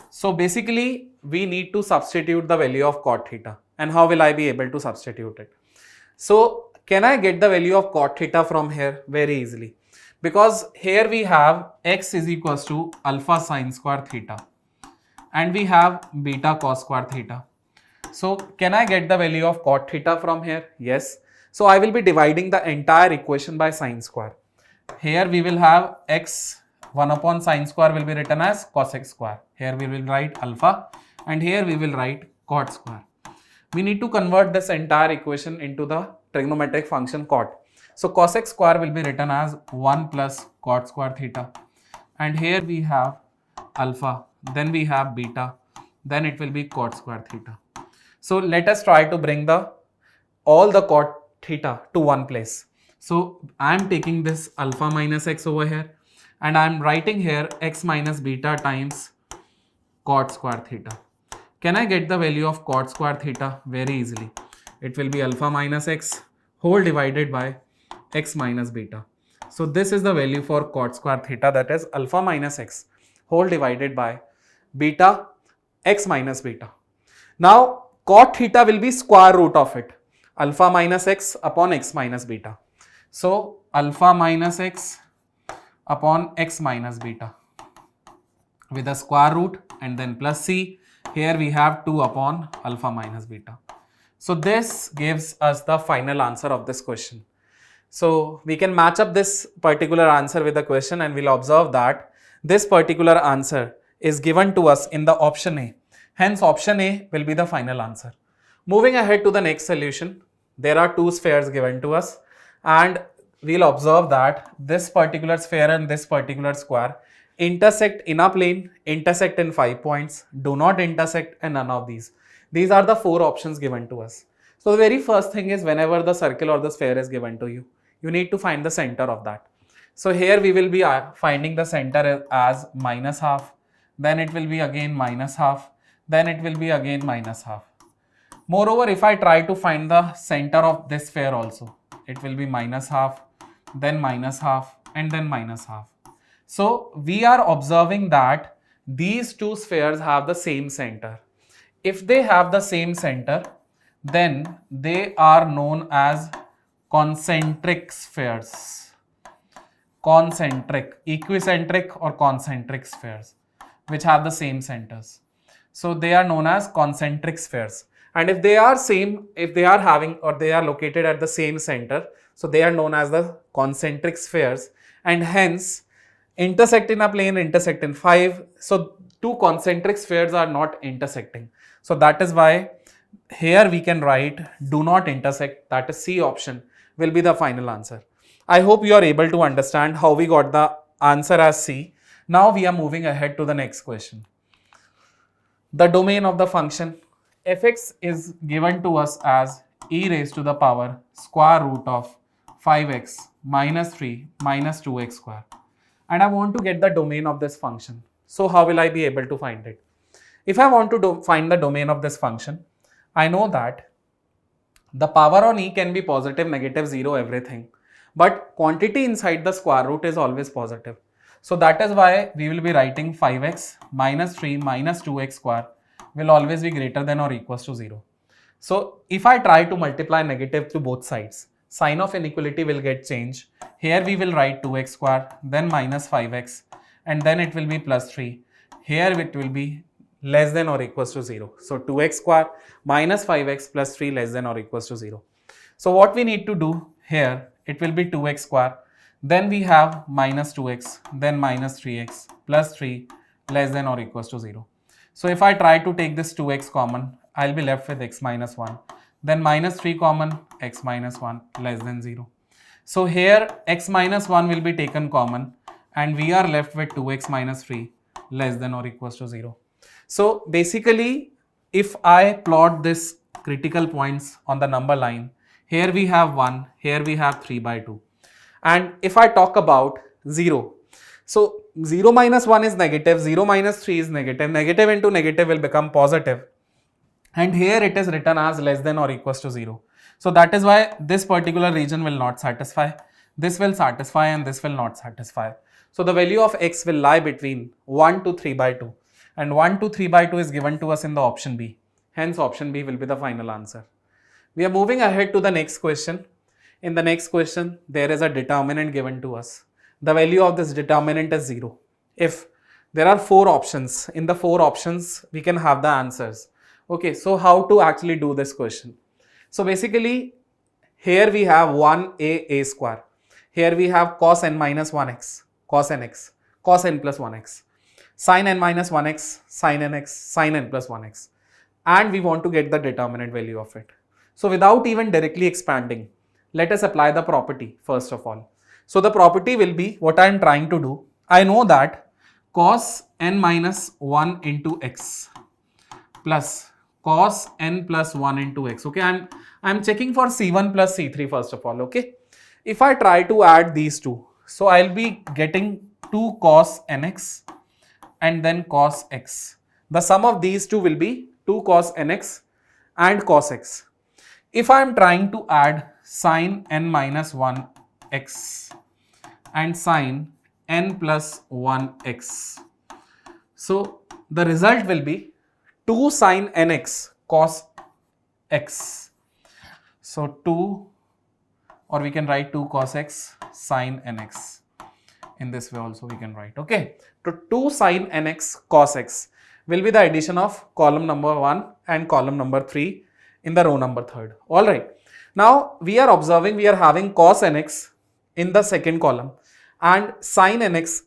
So basically we need to substitute the value of cot theta. And how will I be able to substitute it? So can I get the value of cot theta from here? Very easily. Because here we have x is equals to alpha sine square theta. And we have beta cos square theta. So can I get the value of cot theta from here? Yes. So I will be dividing the entire equation by sine square. Here we will have x 1 upon sine square will be written as cos x square. Here we will write alpha and here we will write cot square. We need to convert this entire equation into the trigonometric function cot. So cos x square will be written as 1 plus cot square theta. And here we have alpha, then we have beta, then it will be cot square theta. So let us try to bring all the cot theta to one place. So I am taking this alpha minus x over here and I am writing here x minus beta times cot square theta. Can I get the value of cot square theta? Very easily. It will be alpha minus x whole divided by x minus beta. So this is the value for cot square theta, that is alpha minus x whole divided by beta x minus beta. Now cot theta will be square root of it, alpha minus x upon x minus beta. So alpha minus x upon x minus beta with a square root and then plus c. Here we have 2 upon alpha minus beta. So this gives us the final answer of this question. So we can match up this particular answer with the question and we'll observe that this particular answer is given to us in the option A. Hence option A will be the final answer. Moving ahead to the next solution, there are two spheres given to us and we'll observe that this particular sphere and this particular square intersect in a plane, intersect in 5 points, do not intersect, and none of these. These are the 4 options given to us. So the very first thing is, whenever the circle or the sphere is given to you, you need to find the center of that. So here we will be finding the center as minus half, then it will be again minus half, then it will be again minus half. Moreover, if I try to find the center of this sphere also, it will be minus half, then minus half, and then minus half. So we are observing that these two spheres have the same center. If they have the same center, then they are known as concentric spheres. Concentric, equicentric or concentric spheres which have the same centers. So they are known as concentric spheres. And if they are same, if they are having or they are located at the same center, so they are known as the concentric spheres, and hence intersect in a plane, intersect in 5. So two concentric spheres are not intersecting. So that is why here we can write do not intersect, that is C option will be the final answer. I hope you are able to understand how we got the answer as C. Now we are moving ahead to the next question. The domain of the function fx is given to us as e raised to the power square root of 5x minus 3 minus 2x square. And I want to get the domain of this function. So how will I be able to find it? If I want to find the domain of this function, I know that the power on e can be positive, negative, 0, everything. But quantity inside the square root is always positive. So that is why we will be writing 5x minus 3 minus 2x square will always be greater than or equals to 0. So if I try to multiply negative to both sides, sign of inequality will get changed. Here we will write 2x square, then minus 5x, and then it will be plus 3. Here it will be less than or equals to 0. So 2x square minus 5x plus 3 less than or equals to 0. So what we need to do here, it will be 2x square, then we have minus 2x, then minus 3x plus 3 less than or equals to 0. So if I try to take this 2x common, I'll be left with x minus 1. Then minus 3 common, x minus 1 less than 0. So here x minus 1 will be taken common and we are left with 2x minus 3 less than or equals to 0. So basically, if I plot this critical points on the number line, here we have 1, here we have 3 by 2. And if I talk about 0, so 0 minus 1 is negative, 0 minus 3 is negative, negative into negative will become positive. And here it is written as less than or equals to 0. So that is why this particular region will not satisfy, this will satisfy, and this will not satisfy. So the value of x will lie between 1 to 3 by 2, and 1 to 3 by 2 is given to us in the option B. Hence option B will be the final answer. We are moving ahead to the next question. In the next question, there is a determinant given to us. The value of this determinant is 0. If there are 4 options, in the 4 options, we can have the answers. Okay, so how to actually do this question? So basically, here we have 1a square. Here we have cos n minus 1x, cos nx, cos n plus 1x, sin n minus 1x, sin nx, sin n plus 1x. And we want to get the determinant value of it. So without even directly expanding, let us apply the property first of all. So the property will be what I am trying to do. I know that cos n minus 1 into x plus cos n plus 1 into x. Okay, I'm checking for c1 plus c3 first of all. Okay, if I try to add these two, so I'll be getting 2 cos nx and then cos x. The sum of these two will be 2 cos nx and cos x. If I am trying to add sin n minus 1 x and sin n plus 1 x, so the result will be 2 sin nx cos x. So 2, or we can write 2 cos x sin nx. In this way also we can write. Okay, so 2 sin nx cos x will be the addition of column number 1 and column number 3 in the row number 3rd. All right. Now we are observing we are having cos nx in the second column and sin nx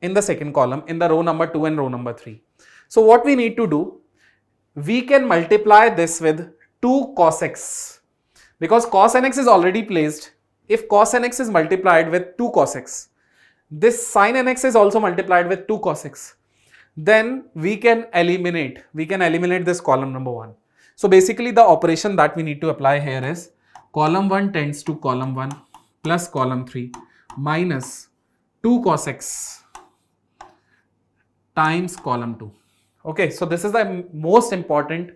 in the second column in the row number 2 and row number 3. So what we need to do, we can multiply this with 2 cos x, because cos nx is already placed. If cos nx is multiplied with 2 cos x, this sin nx is also multiplied with 2 cos x, then we can eliminate this column number 1. So basically the operation that we need to apply here is column 1 tends to column 1 plus column 3 minus 2 cos x times column 2. Okay, so this is the most important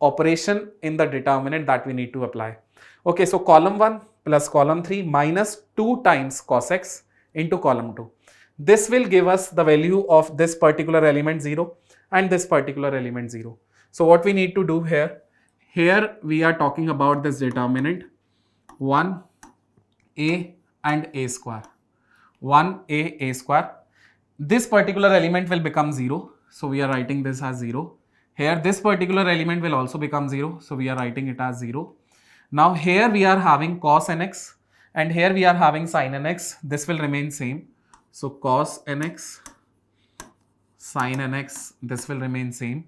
operation in the determinant that we need to apply. Okay, so column 1 plus column 3 minus 2 times cos x into column 2. This will give us the value of this particular element 0 and this particular element 0. So what we need to do here we are talking about this determinant 1a and a square. 1a a square. This particular element will become 0. So we are writing this as 0. Here this particular element will also become 0. So we are writing it as 0. Now here we are having cos nx and here we are having sin nx. This will remain same. So cos nx, sin nx, this will remain same.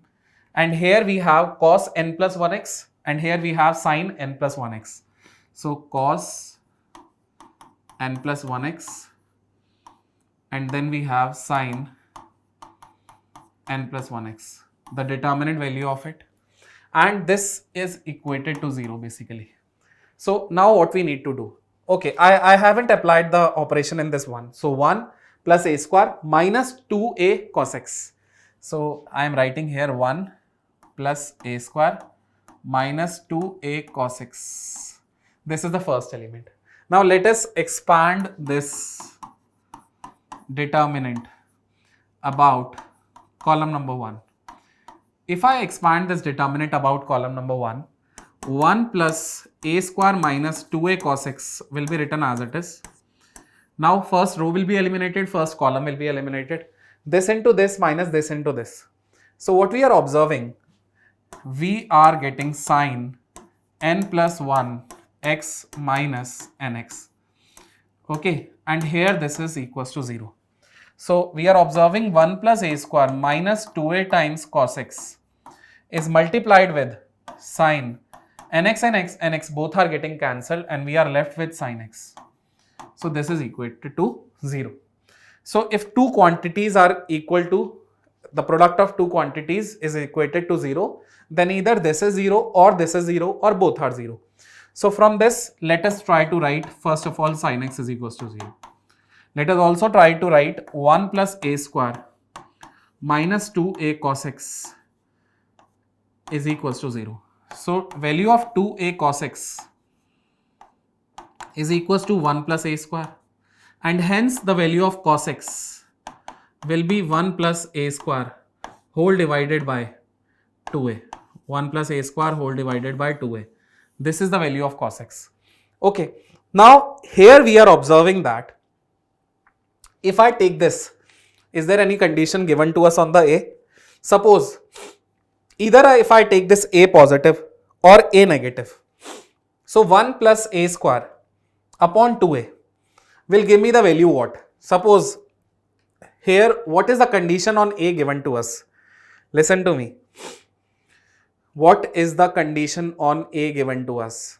And here we have cos n plus 1x and here we have sin n plus 1x. So cos n plus 1x and then we have sin n plus 1x, the determinant value of it, and this is equated to 0 basically. So now what we need to do, okay, I haven't applied the operation in this one. So 1 plus a square minus 2a cos x. So I am writing here 1 plus a square minus 2a cos x. This is the first element. Now let us expand this determinant about column number 1. If I expand this determinant about column number 1, 1 plus a square minus 2a cos x will be written as it is. Now first row will be eliminated, first column will be eliminated. This into this minus this into this. So what we are observing, we are getting sin n plus 1 x minus nx. Okay, and here this is equals to 0. So we are observing 1 plus a square minus 2a times cos x is multiplied with sin nx and nx both are getting cancelled and we are left with sin x. So this is equated to 0. So if two quantities are equal to, the product of two quantities is equated to 0, then either this is 0 or this is 0 or both are 0. So from this, let us try to write first of all sin x is equals to 0. Let us also try to write 1 plus a square minus 2a cos x is equals to 0. So value of 2a cos x is equals to 1 plus a square, and hence the value of cos x will be 1 plus a square whole divided by 2a. 1 plus a square whole divided by 2a. This is the value of cos x. Okay. Now here we are observing that if I take this, is there any condition given to us on the a? Suppose either if I take this a positive or a negative. So 1 plus a square upon 2a will give me the value what? Suppose here what is the condition on a given to us? Listen to me. What is the condition on a given to us?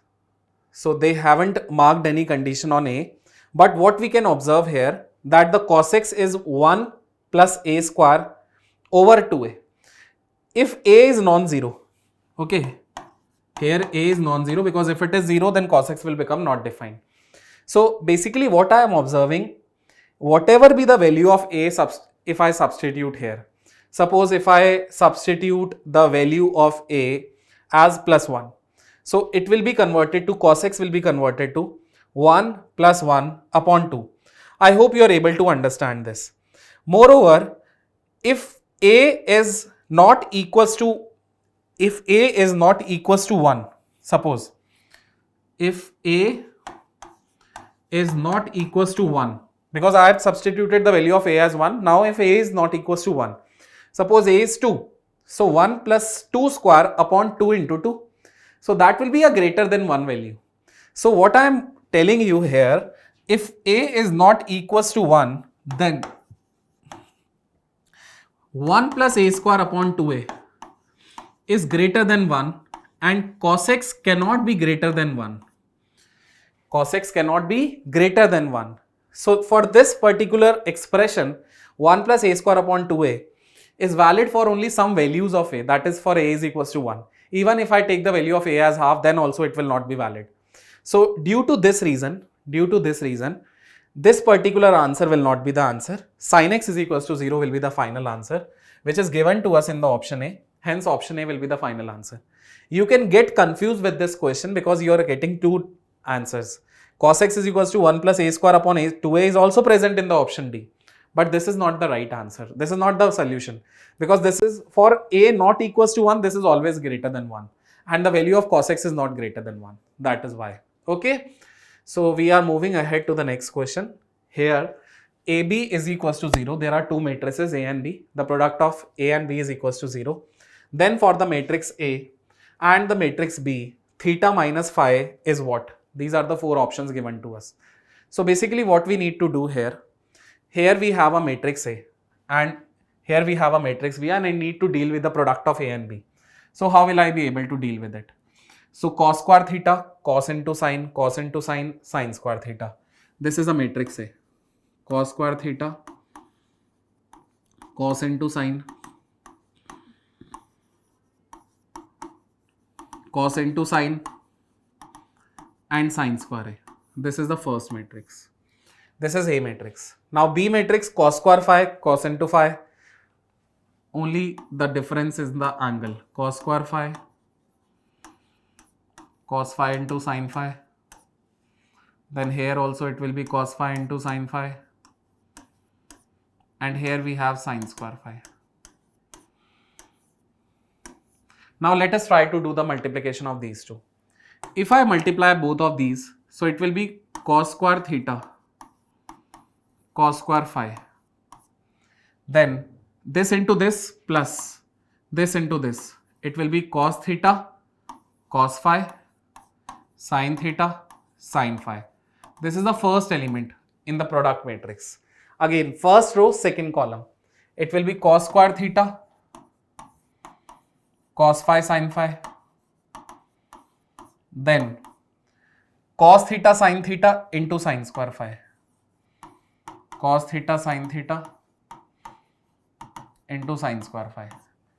So they haven't marked any condition on a, but what we can observe here that the cos x is 1 plus a square over 2a. If a is non-zero, okay, here a is non-zero, because if it is 0 then cos x will become not defined. So basically what I am observing, whatever be the value of a, if I substitute here, suppose if I substitute the value of a as plus 1, so it will be converted to cos x will be converted to 1 plus 1 upon 2. I hope you are able to understand this. Moreover, if a is not equals to 1, suppose if a is not equals to 1, because I have substituted the value of a as 1. Now if a is not equals to 1, suppose a is 2, so 1 plus 2 square upon 2 into 2, so that will be a greater than 1 value. So what I am telling you here, if a is not equals to 1, then 1 plus a square upon 2a is greater than 1, and cos x cannot be greater than 1. Cos x cannot be greater than 1. So for this particular expression, 1 plus a square upon 2a is valid for only some values of a, that is for a is equals to 1. Even if I take the value of a as half, then also it will not be valid. So due to this reason, this particular answer will not be the answer. Sin x is equals to 0 will be the final answer, which is given to us in the option A. Hence option A will be the final answer. You can get confused with this question because you are getting two answers. Cos x is equals to 1 plus a square upon a, 2a is also present in the option D. But this is not the right answer. This is not the solution, because this is for a not equals to 1, this is always greater than 1. And the value of cos x is not greater than 1. That is why. Okay. So we are moving ahead to the next question. Here AB is equals to 0. There are two matrices A and B. The product of A and B is equals to 0. Then for the matrix A and the matrix B, theta minus phi is what? These are the four options given to us. So basically what we need to do here we have a matrix A and here we have a matrix B, and I need to deal with the product of A and B. So how will I be able to deal with it? So cos square theta, cos into sine, sine square theta. This is a matrix A. Cos square theta, cos into sine, cos into sine, and sine square A. This is the first matrix. This is A matrix. Now B matrix, cos square phi, cos into phi. Only the difference is the angle. Cos square phi, cos phi into sine phi. Then here also it will be cos phi into sine phi. And here we have sine square phi. Now let us try to do the multiplication of these two. If I multiply both of these, so it will be cos square theta, cos square phi. Then this into this plus this into this. It will be cos theta, cos phi, sin theta, sin phi. This is the first element in the product matrix. Again, first row, second column. It will be cos square theta, cos phi, sin phi. Then cos theta, sin theta into sin square phi. Cos theta, sin theta into sin square phi.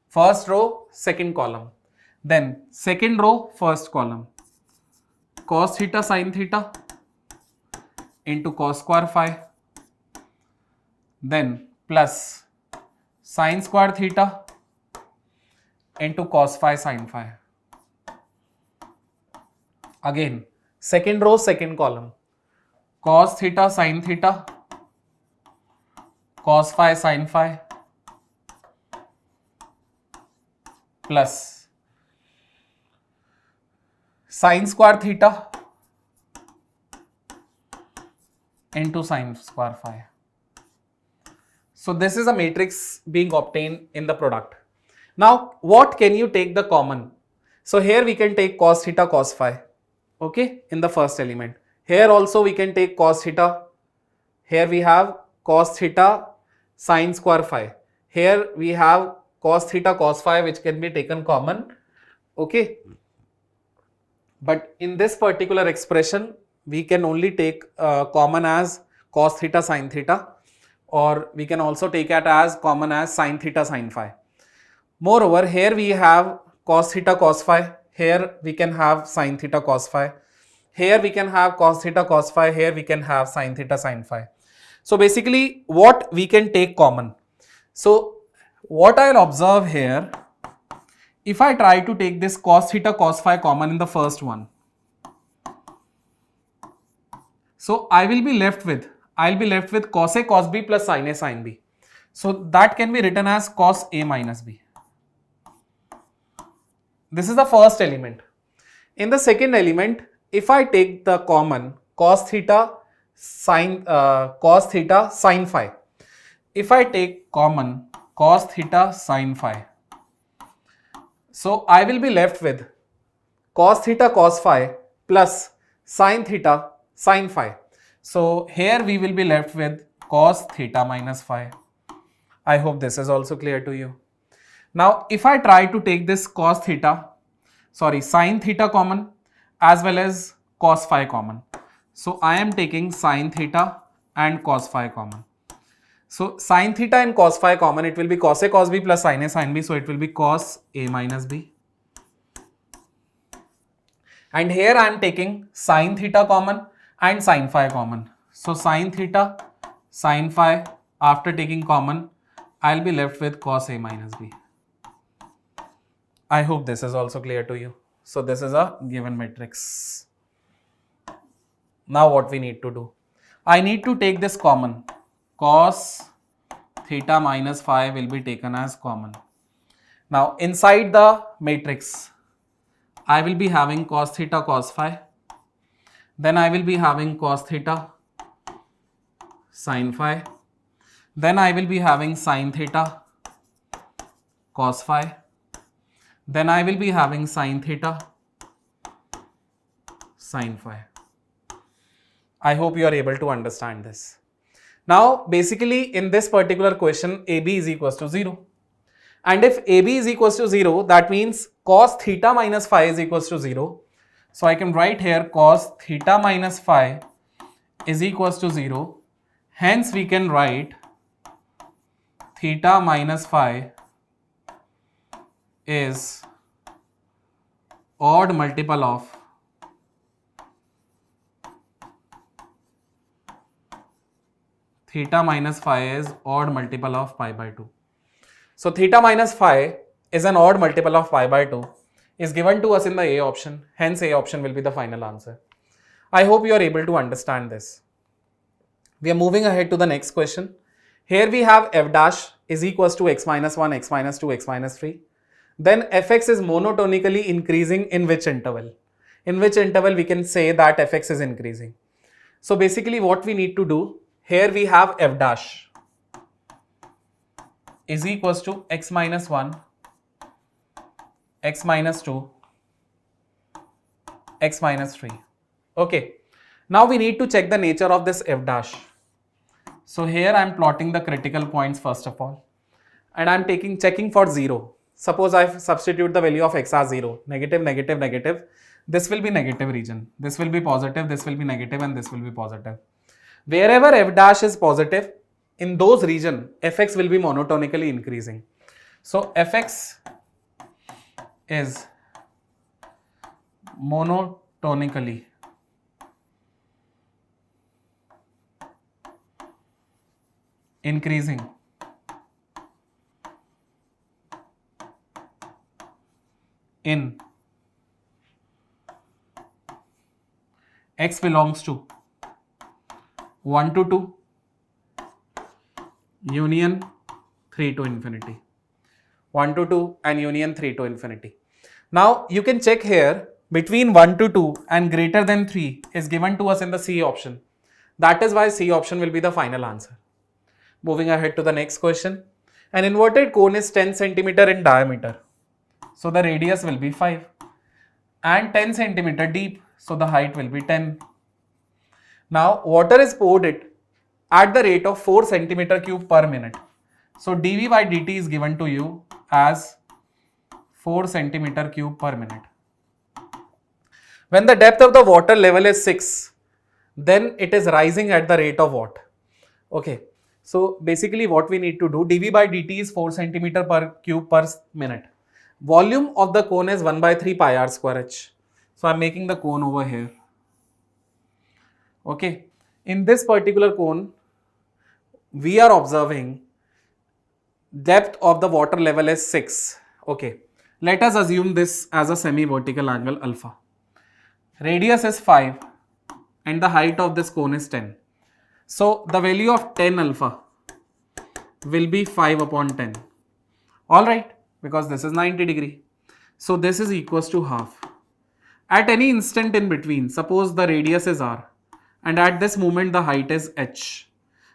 First row, second column. Then second row, first column. cos theta sin theta into cos square phi, then plus sin square theta into cos phi sin phi. Again, second row, second column, cos theta sin theta, cos phi sin phi, plus sin square theta into sin square phi. So this is a matrix being obtained in the product. Now what can you take the common? So here we can take cos theta cos phi, okay, in the first element. Here also we can take cos theta. Here we have cos theta sin square phi. Here we have cos theta cos phi, which can be taken common, okay. But in this particular expression, we can only take common as cos theta sin theta, or we can also take it as common as sin theta sin phi. Moreover, here we have cos theta cos phi, here we can have sin theta cos phi, here we can have cos theta cos phi, here we can have sin theta sin phi. So basically what we can take common. So what I'll observe here, if I try to take this cos theta cos phi common in the first one, so I'll be left with cos A cos B plus sin A sin B. So that can be written as cos A minus B. This is the first element. In the second element, if I take the common cos theta sin phi, if I take common cos theta sin phi, so I will be left with cos theta cos phi plus sin theta sin phi. So here we will be left with cos theta minus phi. I hope this is also clear to you. Now if I try to take this sin theta common as well as cos phi common. So I am taking sin theta and cos phi common. So sin theta and cos phi common, it will be cos A cos B plus sin A sin B. So it will be cos A minus B. And here I am taking sin theta common and sin phi common. So sin theta sin phi, after taking common, I will be left with cos A minus B. I hope this is also clear to you. So this is a given matrix. Now what we need to do? I need to take this common. Cos theta minus phi will be taken as common. Now inside the matrix, I will be having cos theta cos phi. Then I will be having cos theta sin phi. Then I will be having sin theta cos phi. Then I will be having sin theta sin phi. I hope you are able to understand this. Now basically in this particular question, AB is equals to 0. And if AB is equals to 0, that means cos theta minus phi is equals to 0. So I can write here cos theta minus phi is equals to 0. Hence we can write theta minus phi is odd multiple of theta minus phi is odd multiple of pi by 2. So theta minus phi is an odd multiple of pi by 2 is given to us in the A option. Hence A option will be the final answer. I hope you are able to understand this. We are moving ahead to the next question. Here we have f dash is equals to x minus 1, x minus 2, x minus 3. Then fx is monotonically increasing in which interval? In which interval we can say that fx is increasing? So basically what we need to do, here we have f dash is equals to x minus 1, x minus 2, x minus 3. Okay. Now we need to check the nature of this f dash. So here I am plotting the critical points first of all, and I am checking for 0. Suppose I substitute the value of x as 0, negative, negative, negative. This will be negative region. This will be positive, this will be negative, and this will be positive. Wherever f dash is positive, in those region, fx will be monotonically increasing. So fx is monotonically increasing in x belongs to 1 to 2 union 3 to infinity. 1 to 2 and union 3 to infinity. Now you can check here between 1 to 2 and greater than 3 is given to us in the C option. That is why C option will be the final answer. Moving ahead to the next question. An inverted cone is 10 centimeter in diameter. So the radius will be 5 and 10 centimeter deep. So the height will be 10. Now water is poured it at the rate of 4 centimeter cube per minute. So dV by dt is given to you as 4 centimeter cube per minute. When the depth of the water level is 6, then it is rising at the rate of what? Okay. So basically what we need to do, dV by dt is 4 centimeter per cube per minute. Volume of the cone is 1 by 3 pi r square h. So I'm making the cone over here. Okay. In this particular cone, we are observing depth of the water level is 6. Okay. Let us assume this as a semi-vertical angle alpha. Radius is 5 and the height of this cone is 10. So the value of 10 alpha will be 5 upon 10. Alright, because this is 90 degree. So this is equals to half. At any instant in between, suppose the radius is r and at this moment the height is h.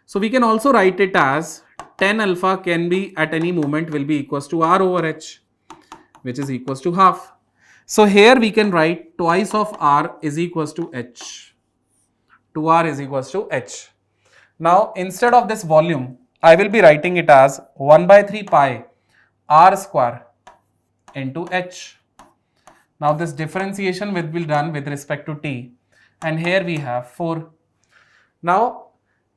So we can also write it as 10 alpha can be at any moment will be equals to r over h, which is equals to half. So here we can write twice of r is equals to h. 2r is equals to h. Now instead of this volume, I will be writing it as 1 by 3 pi r square into h. Now this differentiation will be done with respect to t, and here we have 4. Now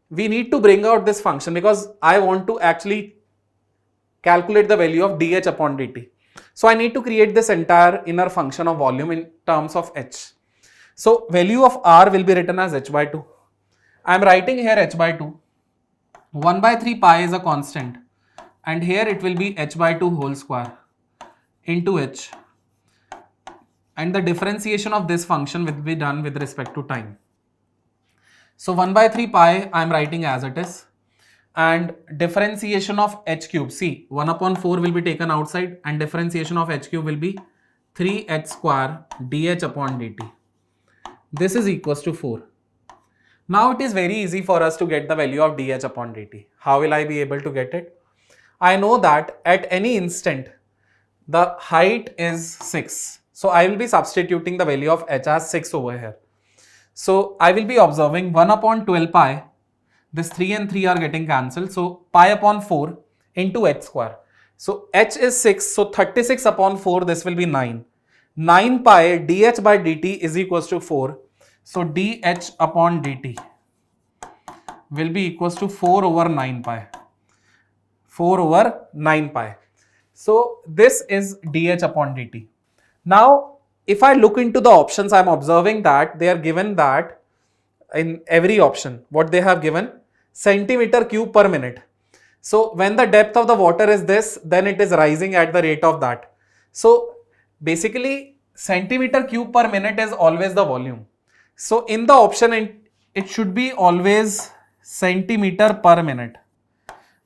we need to bring out this function because I want to actually calculate the value of dh upon dt. So I need to create this entire inner function of volume in terms of h. So value of r will be written as h by 2. I am writing here h by 2. 1 by 3 pi is a constant and here it will be h by 2 whole square into h, and the differentiation of this function will be done with respect to time. So 1 by 3 pi I am writing as it is, and differentiation of h cube, see 1 upon 4 will be taken outside and differentiation of h cube will be 3h square dh upon dt. This is equals to 4. Now it is very easy for us to get the value of dh upon dt. How will I be able to get it? I know that at any instant the height is 6. So I will be substituting the value of h as 6 over here. So I will be observing 1 upon 12 pi. This 3 and 3 are getting cancelled. So pi upon 4 into h square. So h is 6. So 36 upon 4, this will be 9. 9 pi dh by dt is equals to 4. So dh upon dt will be equals to 4 over 9 pi. 4 over 9 pi. So this is dh upon dt. Now if I look into the options, I am observing that they are given that in every option, what they have given, centimeter cube per minute. So when the depth of the water is this, then it is rising at the rate of that. So basically centimeter cube per minute is always the volume. So in the option it should be always centimeter per minute.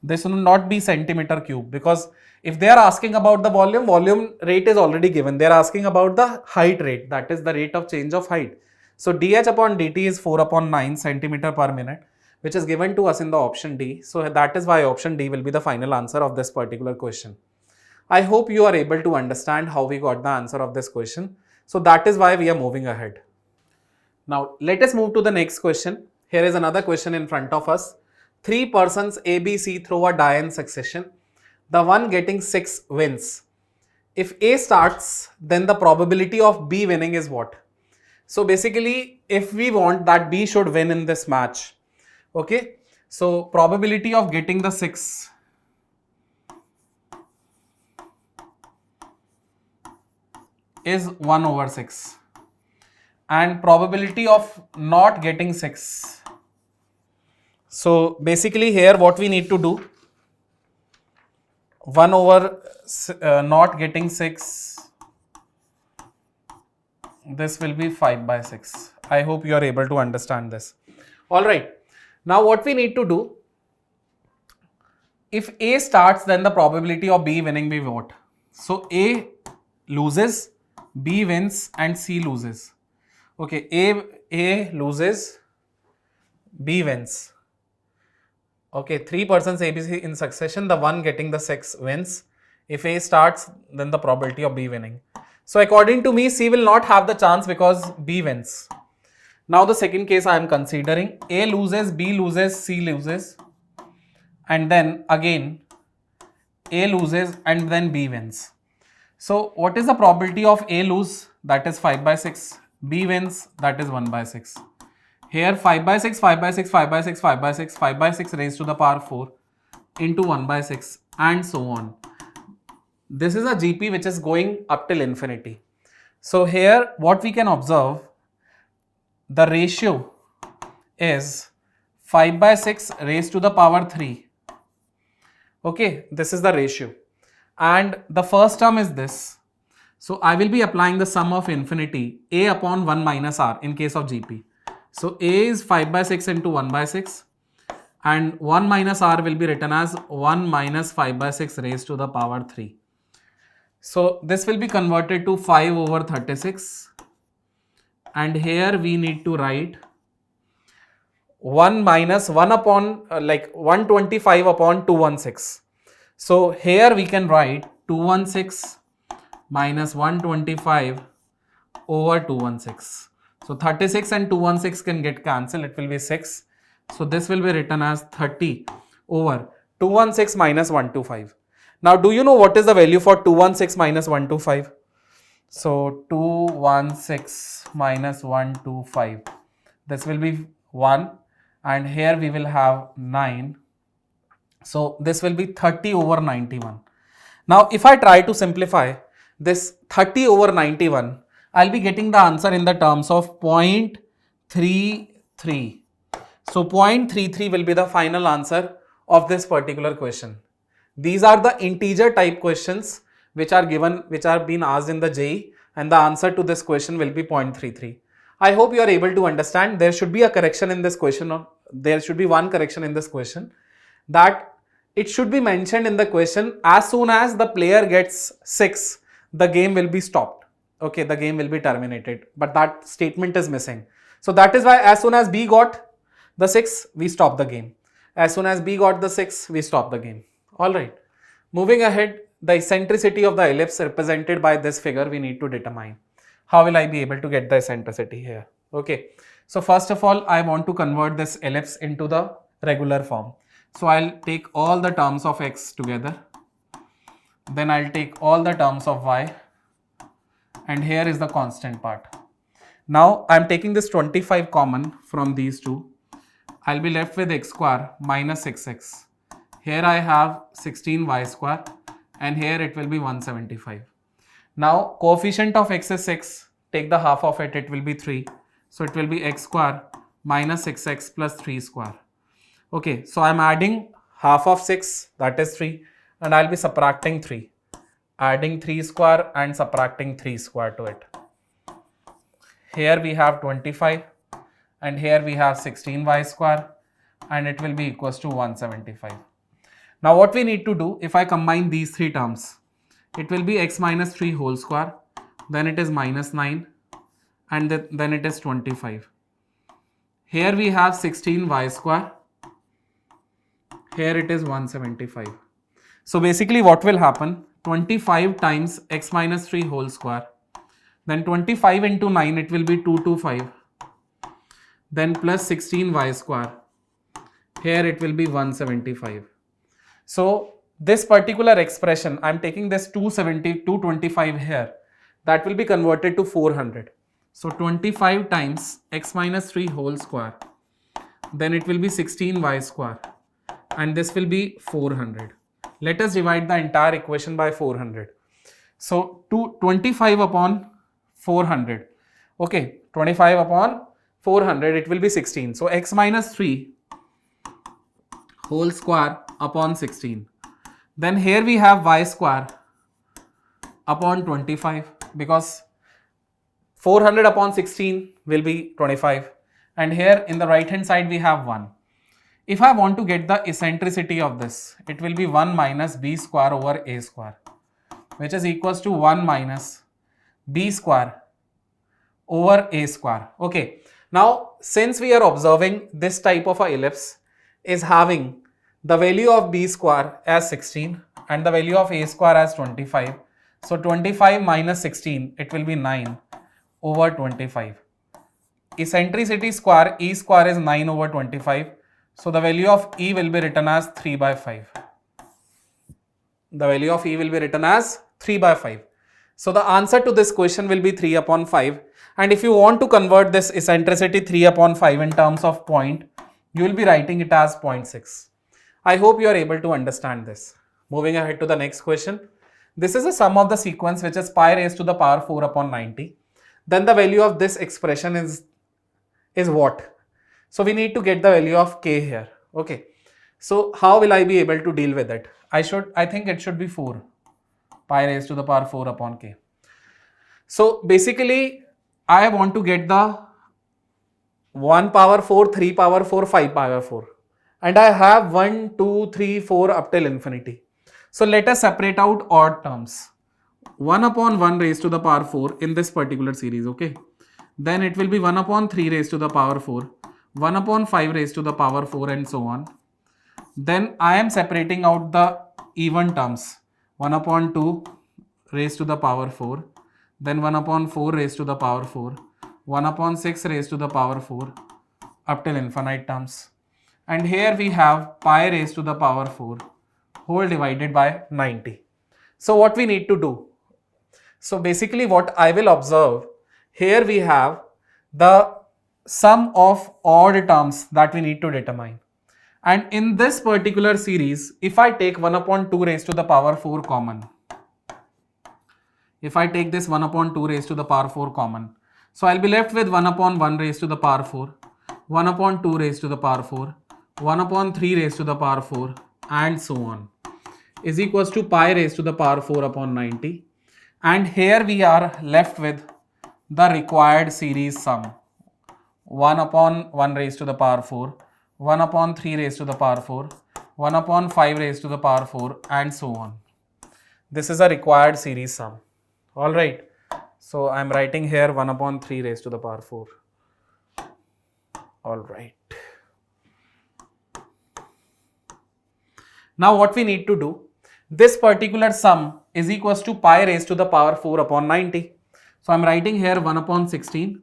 This will not be centimeter cube, because if they are asking about the volume rate is already given. They are asking about the height rate, that is the rate of change of height. So dh upon dt is 4 upon 9 centimeter per minute, which is given to us in the option D. So that is why option D will be the final answer of this particular question. I hope you are able to understand how we got the answer of this question. So that is why we are moving ahead. Now let us move to the next question. Here is another question in front of us. 3 persons A, B, C throw a die in succession. The one getting 6 wins. If A starts, then the probability of B winning is what? So basically, if we want that B should win in this match, okay, so probability of getting the 6 is 1 over 6 and probability of not getting 6, So basically here what we need to do, 1 over not getting 6, this will be 5 by 6. I hope you are able to understand this. Alright, now what we need to do, if A starts, then the probability of B winning be what? So A loses, B wins and C loses. Okay, A loses, B wins. Okay, 3 persons ABC in succession, the one getting the 6 wins. If A starts, then the probability of B winning. So according to me, C will not have the chance because B wins. Now the second case I am considering, A loses, B loses, C loses, and then again A loses and then B wins. So what is the probability of A lose? That is 5 by 6. B wins, that is 1 by 6. Here 5 by 6, 5 by 6, 5 by 6, 5 by 6, 5 by 6 raised to the power 4 into 1 by 6 and so on. This is a GP which is going up till infinity. So here what we can observe, the ratio is 5 by 6 raised to the power 3. Okay, this is the ratio. And the first term is this. So I will be applying the sum of infinity A upon 1 minus R in case of GP. So A is 5 by 6 into 1 by 6 and 1 minus R will be written as 1 minus 5 by 6 raised to the power 3. So this will be converted to 5 over 36 and here we need to write 1 minus 1 upon 125 upon 216. So here we can write 216 minus 125 over 216. So 36 and 216 can get cancelled, it will be 6. So this will be written as 30 over 216 minus 125. Now do you know what is the value for 216 minus 125? So 216 minus 125, this will be 1 and here we will have 9. So this will be 30 over 91. Now if I try to simplify this 30 over 91, I'll be getting the answer in the terms of 0.33. So 0.33 will be the final answer of this particular question. These are the integer type questions which are given, which are being asked in the JEE, and the answer to this question will be 0.33. I hope you are able to understand. There should be a correction in this question, or there should be one correction in this question, that it should be mentioned in the question as soon as the player gets 6, the game will be stopped. Okay, the game will be terminated, but that statement is missing. So that is why as soon as B got the 6, we stop the game. As soon as B got the 6, we stop the game. Alright, moving ahead, the eccentricity of the ellipse represented by this figure we need to determine. How will I be able to get the eccentricity here? Okay, so first of all, I want to convert this ellipse into the regular form. So I'll take all the terms of x together, then I'll take all the terms of y, and here is the constant part. Now I'm taking this 25 common from these two. I'll be left with x square minus 6x. Here I have 16y square and here it will be 175. Now coefficient of x is 6, take the half of it, it will be 3. So it will be x square minus 6x plus 3 square. Okay, so I'm adding half of 6, that is 3, and I'll be subtracting 3. Adding 3 square and subtracting 3 square to it. Here we have 25 and here we have 16y square and it will be equals to 175. Now what we need to do, if I combine these three terms, it will be x minus 3 whole square, then it is minus 9 and then it is 25. Here we have 16y square, here it is 175. So basically what will happen, 25 times x minus 3 whole square, then 25 into 9 it will be 225, then plus 16y square, here it will be 175. So this particular expression, I am taking this 225 here, that will be converted to 400. So 25 times x minus 3 whole square, then it will be 16y square and this will be 400. Let us divide the entire equation by 400. So 25 upon 400. Okay, 25 upon 400, it will be 16. So x minus 3 whole square upon 16. Then here we have y square upon 25, because 400 upon 16 will be 25. And here in the right hand side we have 1. If I want to get the eccentricity of this, it will be 1 minus b square over a square, which is equals to 1 minus b square over a square. Okay. Now, since we are observing this type of a ellipse is having the value of b square as 16 and the value of a square as 25. So 25 minus 16, it will be 9 over 25. Eccentricity square, e square is 9 over 25. So the value of e will be written as 3 by 5. The value of e will be written as 3 by 5. So the answer to this question will be 3 upon 5. And if you want to convert this eccentricity 3 upon 5 in terms of point, you will be writing it as 0.6. I hope you are able to understand this. Moving ahead to the next question. This is a sum of the sequence which is pi raised to the power 4 upon 90. Then the value of this expression is what? So we need to get the value of k here. Okay. So how will I be able to deal with it? I think it should be 4. Pi raised to the power 4 upon k. So basically I want to get the 1 power 4, 3 power 4, 5 power 4. And I have 1, 2, 3, 4 up till infinity. So let us separate out odd terms. 1 upon 1 raised to the power 4 in this particular series, okay. Then it will be 1 upon 3 raised to the power 4, 1 upon 5 raised to the power 4 and so on. Then I am separating out the even terms. 1 upon 2 raised to the power 4, then 1 upon 4 raised to the power 4, 1 upon 6 raised to the power 4 up till infinite terms. And here we have pi raised to the power 4 whole divided by 90. So what we need to do? So basically what I will observe, here we have the sum of odd terms that we need to determine. And in this particular series, if I take 1 upon 2 raised to the power 4 common, if I take this 1 upon 2 raised to the power 4 common, so I'll be left with 1 upon 1 raised to the power 4, 1 upon 2 raised to the power 4, 1 upon 3 raised to the power 4 and so on, is equals to pi raised to the power 4 upon 90. And here we are left with the required series sum. 1 upon 1 raised to the power 4, 1 upon 3 raised to the power 4, 1 upon 5 raised to the power 4 and so on. This is a required series sum. Alright. So I am writing here 1 upon 3 raised to the power 4. Alright. Now what we need to do, this particular sum is equals to pi raised to the power 4 upon 90. So I am writing here 1 upon 16,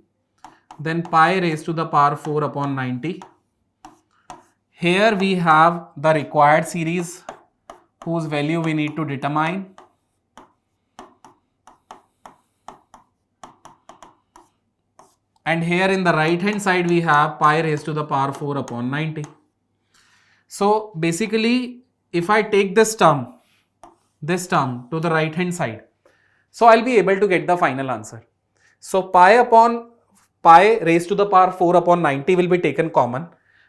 then pi raised to the power 4 upon 90. Here we have the required series whose value we need to determine. And here in the right hand side we have pi raised to the power 4 upon 90. So basically if I take this term to the right hand side, so I'll be able to get the final answer. So pi raised to the power 4 upon 90 will be taken common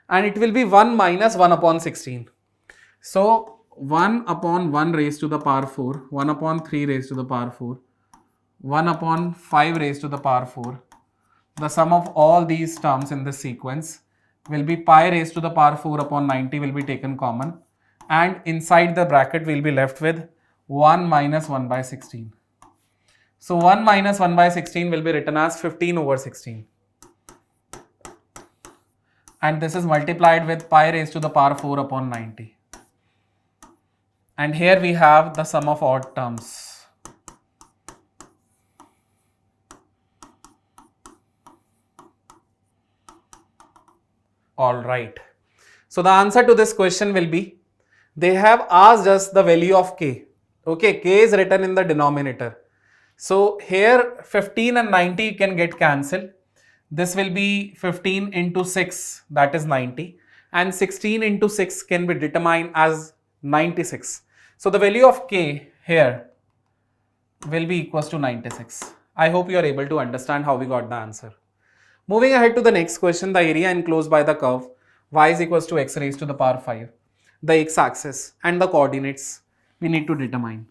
and it will be 1 minus 1 upon 16. So 1 upon 1 raised to the power 4, 1 upon 3 raised to the power 4, 1 upon 5 raised to the power 4. The sum of all these terms in this sequence will be pi raised to the power 4 upon 90 will be taken common, and inside the bracket we will be left with 1 minus 1 by 16. So 1 minus 1 by 16 will be written as 15 over 16. And this is multiplied with pi raised to the power 4 upon 90. And here we have the sum of odd terms. Alright. So the answer to this question will be, they have asked us the value of k. Okay, k is written in the denominator. So here 15 and 90 can get cancelled. This will be 15 into 6, that is 90. And 16 into 6 can be determined as 96. So the value of k here will be equals to 96. I hope you are able to understand how we got the answer. Moving ahead to the next question, the area enclosed by the curve y is equals to x raised to the power 5. the x-axis and the coordinates we need to determine.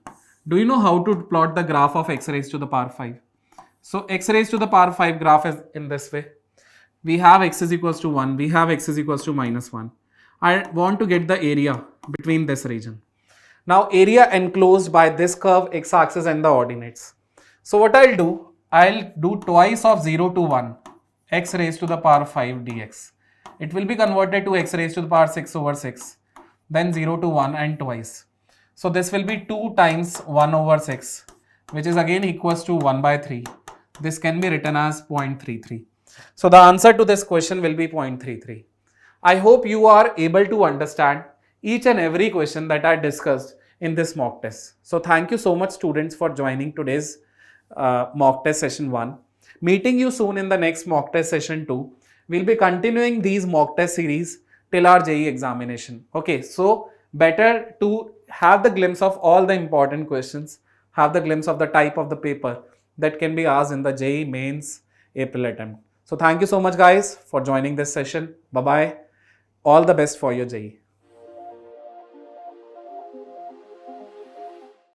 Do you know how to plot the graph of x raised to the power 5? So x raised to the power 5 graph is in this way. We have x is equals to 1, we have x is equals to minus 1. I want to get the area between this region. Now area enclosed by this curve, x-axis and the ordinates. So what I'll do twice of 0 to 1, x raised to the power 5 dx. It will be converted to x raised to the power 6 over 6, then 0 to 1 and twice. So this will be 2 times 1 over 6, which is again equals to 1 by 3. This can be written as 0.33. So the answer to this question will be 0.33. I hope you are able to understand each and every question that I discussed in this mock test. So thank you so much students for joining today's mock test session 1. Meeting you soon in the next mock test session 2. We'll be continuing these mock test series till our JEE examination. Okay, so better to have the glimpse of all the important questions, have the glimpse of the type of the paper that can be asked in the JEE Mains April attempt. So thank you so much guys for joining this session. Bye-bye. All the best for your JEE.